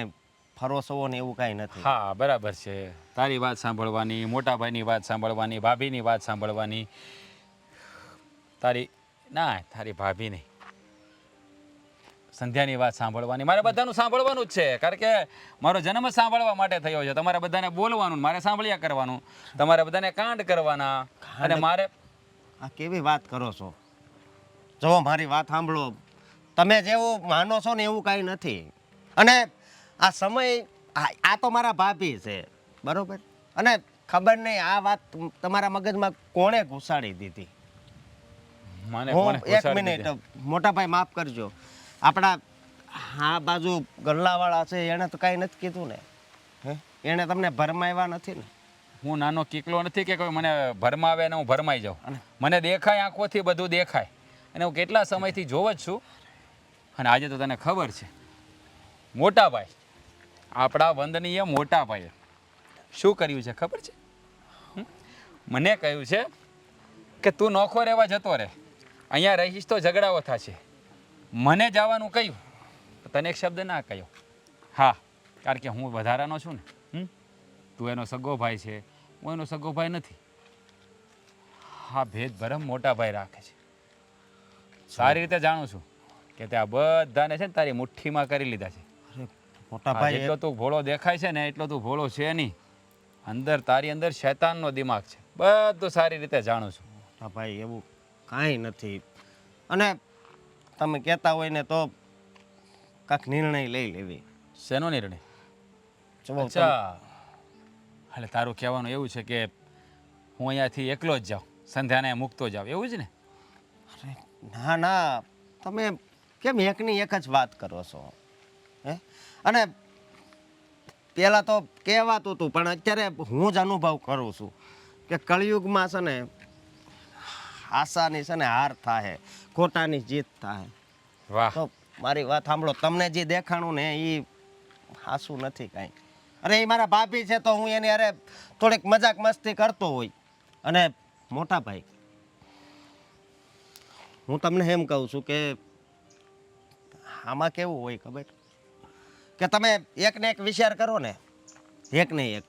A: ફરો છો ને એવું કાંઈ નથી.
F: હા બરાબર છે. તારી વાત સાંભળવાની, મોટા ભાઈની વાત સાંભળવાની, ભાભીની વાત સાંભળવાની, તારી ભાભી નહીં, સંધ્યાની વાત સાંભળવાની, મારે બધાનું સાંભળવાનું જ છે. કારણ કે મારો જન્મ જ સાંભળવા માટે થયો છે. તમારે બધાને બોલવાનું, મારે સાંભળ્યા કરવાનું, તમારે બધાને કાંડ કરવાના. અને મારે
A: આ કેવી વાત કરો છો? જો મારી વાત સાંભળો, તમે જેવું માનો છો ને એવું કાંઈ નથી. અને આ સમય આ તો મારા ભાભી છે, બરોબર? અને ખબર નહીં આ વાત તમારા મગજમાં કોણે ઘુસાડી દીધી.
F: મને
A: હું
F: કોણે
A: એક
F: ઘુસાડી
A: મિનિટ,
F: દીધી?
A: મોટા ભાઈ માફ કરજો. આપણા આ બાજુ ગલ્લાવાળા છે એણે તો કાંઈ નથી કીધું ને? હે, એણે તમને ભરમાવ્યા નથી ને?
F: હું નાનો કીકલો નથી કે કોઈ મને ભરમાવે ને હું ભરમાઈ જાઉં. મને દેખાય, આંખોથી બધું દેખાય અને હું કેટલા સમયથી જોઉં જ છું. અને આજે તો તને ખબર છે મોટા ભાઈ, આપણા વંદનીય મોટા ભાઈએ શું કર્યું છે ખબર છે? મને કહ્યું છે કે તું નોખો રહેવા જતો રહે, અહીંયા રહીશ તો ઝઘડાઓ થશે. મને જવાનું કહ્યું તો તને એક શબ્દ ના કહ્યો. હા, કારણ કે હું વધારાનો છું ને. તું એનો સગો ભાઈ છે, હું એનો સગો ભાઈ નથી. હા, ભેદ ભરમ મોટા ભાઈ રાખે છે. સારી રીતે જાણું છું કે ત્યાં બધાને છે ને તારી મુઠ્ઠીમાં કરી લીધા છે.
A: મોટા
F: હા,
A: ભાઈ
F: જેટલો તું ભોળો દેખાય છે ને એટલો તું ભોળો છે નહીં. અંદર તારી અંદર શૈતાનનો દિમાગ છે. બધું સારી રીતે જાણું છું.
A: મોટા ભાઈ એવું કાંઈ નથી. અને તમે કહેતા હોય ને તો કાંઈક નિર્ણય લઈ લેવી.
F: શેનો નિર્ણય?
A: જુઓ
F: અચ્છા, એટલે તારું કહેવાનું એવું છે કે હું અહીંયાથી એકલો જ જાઉં, સંધ્યાને મૂકતો જાઉં, એવું જ ને?
A: ના ના, તમે કેમ એકની એક જ વાત કરો છો? હે, અને પહેલાં તો કહેવાતું હતું પણ અત્યારે હું જ અનુભવ કરું છું કે કળિયુગમાં છે ને આશાની છે ને હાર થાય, ખોટાની જીત થાય.
F: વાહ,
A: તો મારી વાત સાંભળો, તમને જે દેખાણું ને એ હાસું નથી કાંઈ. અરે એ મારા ભાભી છે તો હું એની અરે થોડીક મજાક મસ્તી કરતો હોય. અને મોટા ભાઈ, હું તમને એમ કહું છું કે આમાં કેવું હોય ખબર કે તમે એકને એક વિચાર કરો ને, એક ને એક,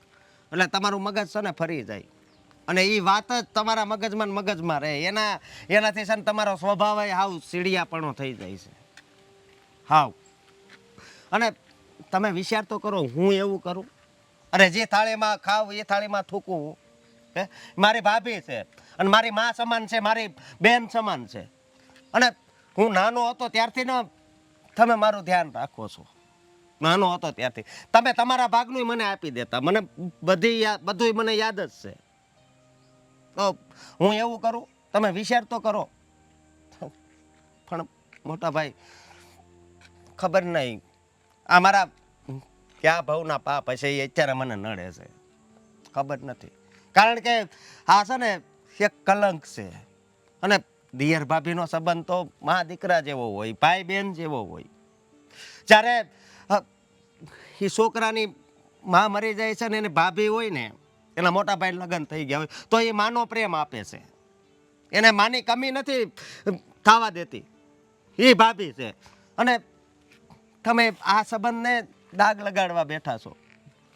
A: એટલે તમારું મગજ છે ને ફરી જાય અને એ વાત જ તમારા મગજમાં ને મગજમાં રહે. એનાથી છે ને તમારો સ્વભાવ હાવ સીડિયાપણો થઈ જાય છે હાવ. અને તમે વિચાર તો કરો, હું એવું કરું અને જે થાળીમાં ખાવ એ થાળીમાં થૂકવું. હે, મારી ભાભી છે અને મારી મા સમાન છે, મારી બેન સમાન છે. અને હું નાનો હતો ત્યારથી ને તમે મારું ધ્યાન રાખો છો. નાનો હતો ત્યારથી તમે તમારા ભાગનું મને આપી દેતા. મને બધું મને યાદ જ છે. તો હું એવું કરું, તમે વિચાર તો કરો. પણ મોટા ભાઈ ખબર નહીં આ મારા ક્યાં ભાવના પાપ હશે એ અત્યારે મને નડે છે, ખબર નથી. કારણ કે આ છે ને એક કલંક છે. અને દિયર ભાભીનો સંબંધ તો મા દીકરા જેવો હોય, ભાઈ બહેન જેવો હોય. જ્યારે એ છોકરાની માં મરી જાય છે ને એની ભાભી હોય ને, એના મોટા ભાઈ લગ્ન થઈ ગયા હોય તો એ માનો પ્રેમ આપે છે, એને માની કમી નથી થવા દેતી. એ ભાભી છે અને તમે આ સંબંધને દાગ લગાડવા બેઠા છો.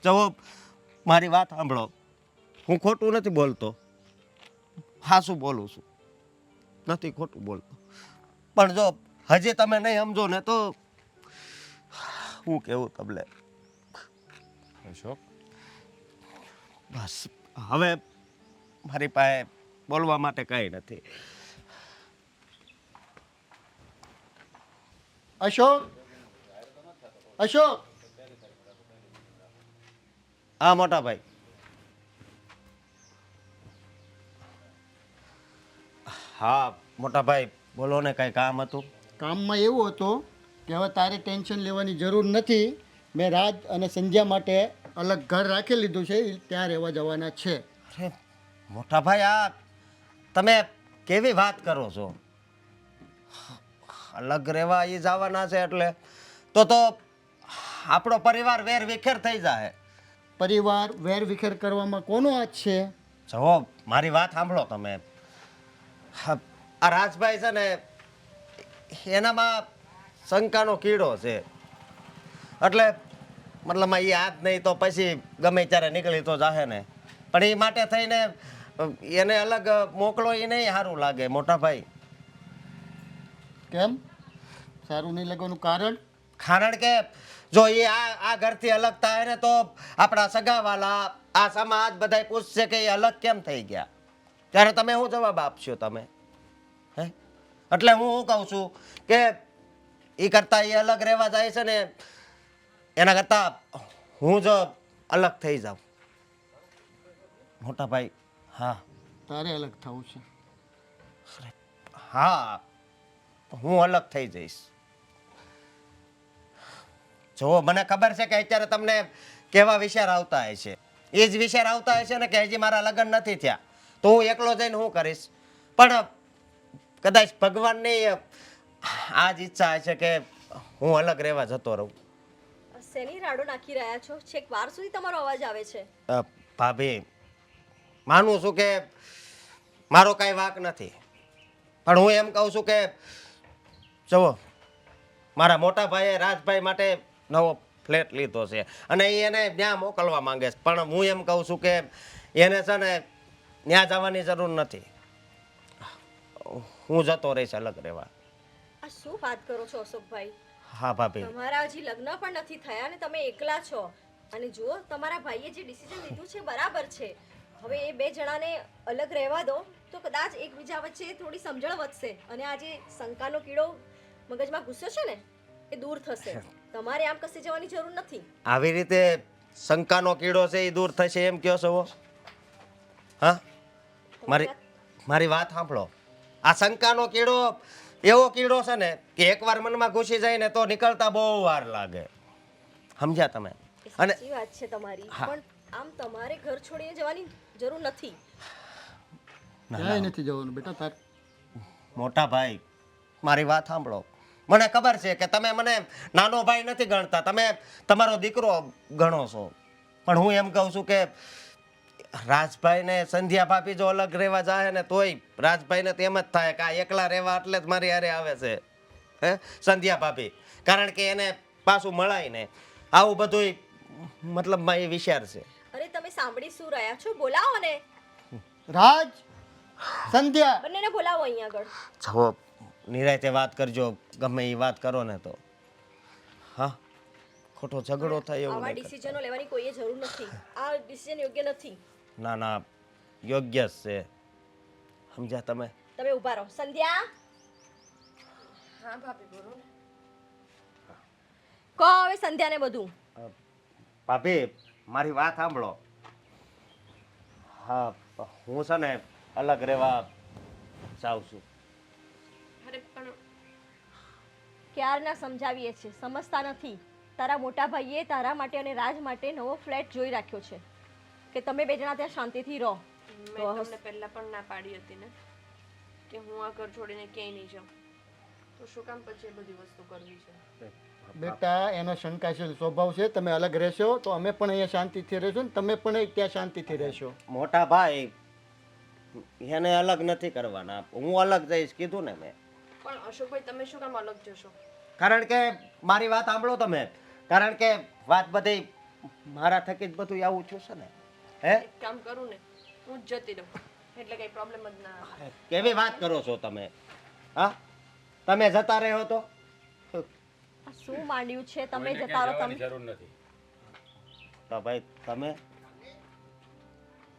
A: જવો મારી વાત સાંભળો, હું ખોટું નથી બોલતો, હાસું બોલું છું, નથી ખોટું બોલતો. પણ જો હજી તમે નહીં સમજો ને તો હું કેવું તમને.
F: અશોક,
A: બસ હવે મારી પાસે બોલવા માટે કાંઈ નથી.
D: અશોક, અશોક
A: હા મોટા ભાઈ. હા મોટા ભાઈ બોલો ને, કઈ કામ હતું?
D: કામમાં એવું હતું કે હવે તારે ટેન્શન લેવાની જરૂર નથી. મેં રાજ અને સંધ્યા માટે અલગ ઘર રાખી લીધું છે, ઈ ત્યાં રહેવા જવાના છે.
A: અરે મોટા ભાઈ, આ તમે કેવી વાત કરો છો? અલગ રહેવા એ જવાના છે એટલે તો આપણો પરિવાર વેર વિખેર થઈ જાય.
D: પરિવાર વેર વિખેર કરવામાં કોનો હાથ છે?
A: જુઓ મારી વાત સાંભળો તમે. આ રાજભાઈ છે ને, એનામાં શંકાનો કીડો છે. એટલે મતલબમાં એ હાથ નહીં તો પછી ગમે ત્યારે નીકળી તો જાહે ને. પણ એ માટે થઈને એને અલગ મોકલો એ નહીં સારું લાગે મોટા ભાઈ.
D: કેમ સારું નહીં લાગવાનું કારણ?
A: કારણ કે જો એ આ ઘરથી અલગ થાય ને તો આપણા સગાવાલા, આ સમાજ બધાય પૂછશે કે એ અલગ કેમ થઈ ગયા. ત્યારે તમે શું જવાબ આપશો તમે? હે એટલે હું શું કહું છું કે એ કરતાં એ અલગ રહેવા જાય છે ને, એના કરતાં હું જો અલગ થઈ જાઉં. મોટા ભાઈ હા
D: તારે અલગ થવું છે.
A: હા હું અલગ થઈ જઈશ. જો મને ખબર છે કે અત્યારે તમને કેવા વિચાર આવતા હોય છે. એ જ વિચાર આવતા હોય છે ને કે હજી મારા લગ્ન નથી થયા તો હું એકલો જઈને શું કરીશ. પણ કદાચ ભગવાનની આ જ ઈચ્છા છે કે હું અલગ રહેવા જતો રહું.
E: શેની રાડો નાખી રહ્યા છો? છેક વાર સુધી તમારો અવાજ આવે છે.
A: ભાભી માનું છું કે મારો કાંઈ વાંક નથી, પણ હું એમ કહું છું કે જુઓ મારા મોટા ભાઈએ રાજભાઈ માટે નવો ફ્લેટ લીધો છે અને એ એને ત્યાં મોકલવા માંગે છે. પણ હું એમ કહું છું કે એને છે ને ત્યાં જવાની જરૂર નથી. હું જતો રહીશ અલગ રહેવા.
E: આ શું વાત કરો છો અશોકભાઈ?
A: હા ભાભી.
E: તમારા હજી લગ્ન પણ નથી થયા અને તમે એકલા છો. અને જુઓ, તમારા ભાઈએ જે ડિસિઝન લીધું છે બરાબર છે. હવે એ બે જણાને અલગ રહેવા દો તો કદાચ એકબીજા વચ્ચે થોડી સમજણ વધશે અને આ જે શંકાનો કીડો મગજમાં ઘૂસ્યો છે ને એ દૂર થશે. તમારે આમ કશે જવાની જરૂર નથી.
A: આવી રીતે શંકાનો કીડો છે એ દૂર થશે એમ કહો છો? હા મારી વાત સાંભળો. આ શંકાનો કીડો એવો કીડો છે ને કે એકવાર મનમાં ઘૂસી જાય ને તો નીકળતા બહુ વાર લાગે. સમજ્યા તમે? અને
E: સાચી વાત છે તમારી,
A: હા.
E: પણ આમ તમારે ઘર છોડીને જવાની જરૂર નથી.
D: ક્યાંય નથી જવાનું બેટા તાર.
A: મોટા ભાઈ મારી વાત સાંભળો. મને ખબર છે કે તમે મને નાનો ભાઈ નથી ગણતા, તમે તમારો દીકરો ગણો છો. પણ હું એમ કહું છું કે રાજભાઈ ને સંધ્યા ભાભી જો અલગ રહેવા જાય ને તોય રાજભાઈને તો એમ જ થાય કે આ એકલા રહેવા એટલે જ મારી હારે આવે છે હે સંધ્યા ભાભી. કારણ કે એને પાછું મળાય ને આવું બધું મતલબમાં એ વિચાર છે.
E: અરે તમે સાંભળી શું રહ્યા છો? બોલાવો ને,
D: રાજ સંધ્યા
E: બંનેને બોલાવો અહીંયા આગળ.
A: જવો નિરાયતે વાત કરજો, ગમે એ વાત કરો ને તો. હા ખોટો ઝઘડો થાય એવું
E: આવા
A: નહીં કરતા.
E: ડિસિઝનો લેવાની કોઈએ જરૂર નથી. આ ડિસિઝન યોગ્ય નથી.
A: ના ના યોગ્ય જ છે. સમજ્યા તમે?
E: તમે ઊભા રહો. સંધ્યા,
B: હા ભાભી બોલો ને.
E: કહો હવે સંધ્યાને બધું.
A: ભાભી મારી વાત સાંભળો. હા હું છે ને અલગ રહેવા જાઉં છું.
B: અરે પણ
E: ક્યારના સમજાવીએ છે, સમજતા નથી. તારા મોટા ભાઈએ તારા માટે અને રાજ માટે નવો ફ્લેટ જોઈ રાખ્યો છે કે તમે બે જણા ત્યાં શાંતિથી રહો.
B: મેં તમને પહેલા પણ ના પાડી હતી ને કે હું આ ઘર છોડીને ક્યાંય નહીં જાઉં. તો શું કામ પછી એ બધી વસ્તુ કરવી છે?
D: બેટા એનો શંકાશીલ સ્વભાવ છે. તમે અલગ રહેશો તો અમે પણ અહીંયા શાંતિથી રહેશું ને તમે પણ ત્યાં શાંતિથી રહેશો.
A: મોટા ભાઈ એને અલગ નથી કરવાના, હું અલગ જઈશ કીધું ને મેં.
B: પણ અશોકભાઈ તમે શું કામ અલગ જશો?
A: કારણ કે મારી વાત સાંભળો તમે. કારણ કે વાત બધી મારા થકી જ બધું આવું થયું છે ને. હે
B: એક કામ કરું ને, હું જ જતી રહું એટલે કઈ પ્રોબ્લેમ જ ના આવે.
A: કેવી વાત કરો છો તમે? હા તમે જતા રહ્યો તો
E: આ શું માંડ્યું છે? તમે
F: કોઈને
E: જતા રહો.
F: ક્યાંય
E: તમે
F: જવાની જરૂર નથી.
A: તો ભાઈ તમે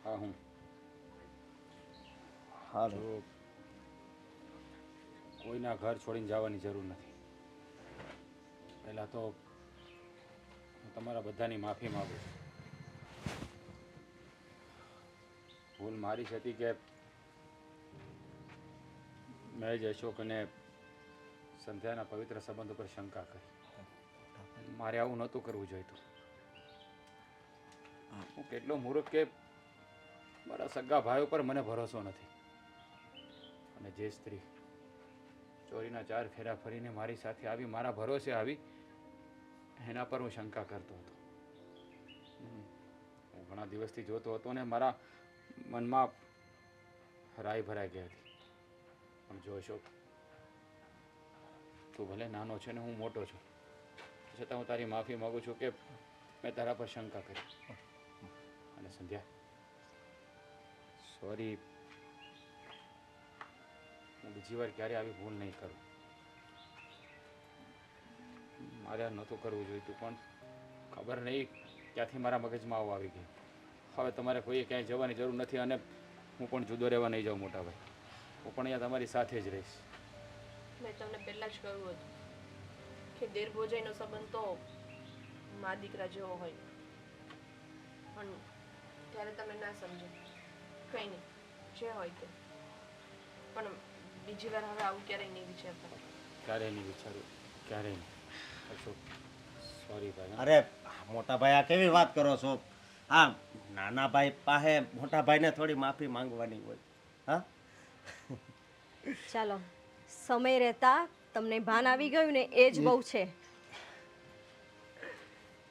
F: હા હું
A: હારું.
F: જો કોઈના ઘર છોડીને જવાની જરૂર નથી. પહેલાં તો તમારા બધાની માફી માગું છું. ભૂલ મારી જ હતી કે મેં જ અશોક અને સંધ્યાના પવિત્ર સંબંધ ઉપર શંકા કરી. મારે આવું નહોતું કરવું જોઈતું. હું કેટલો મૂર્ખ કે મારા સગા ભાઈ ઉપર મને ભરોસો નથી. અને જે સ્ત્રી ચોરીના 4 ફેરા ફરીને મારી સાથે આવી, મારા ભરોસે આવી, એના પર હું શંકા કરતો હતો. હું ઘણા દિવસથી જોતો હતો ને મારા મનમાં રાઈ ભરાઈ ગઈ હતી. પણ જો અશોક, તું ભલે નાનો છે ને હું મોટો છું, છતાં હું તારી માફી માગું છું કે મેં તારા પર શંકા કરી. અને સંધ્યા, સોરી, હું બીજી વાર ક્યારે આવી ભૂલ નહીં કરું. મારે નહોતું કરવું જોઈતું, પણ ખબર નહીં ક્યાંથી મારા મગજમાં આવું આવી ગયું. હવે તમારે કોઈએ ક્યાંય જવાની જરૂર નથી અને હું પણ જુદો રહેવા નહીં જાઉં મોટા ભાઈ. હું પણ અહીંયા તમારી સાથે જ રહીશ.
B: મેં તમને પહેલાં જ કહ્યું હતું કે દેર ભોજાઈનો સંબંધ તો મા દીકરા જેવો હોય, પણ ત્યારે તમે ના સમજો. કંઈ નહીં, જે હોય તે. પણ બીજી વાર હવે આવું ક્યારેય નહીં વિચારતા.
F: ક્યારેય નહીં વિચારું, ક્યારેય નહીં. અશોક, સોરી ભાઈ.
A: અરે મોટા ભાઈ, આ કેવી વાત કરો છો? હા, નાના ભાઈ પાસે મોટા ભાઈને થોડી માફી માંગવાની હોય. હા,
E: ચાલો, સમય રહેતા તમને ભાન આવી ગયું ને એ જ બહુ છે.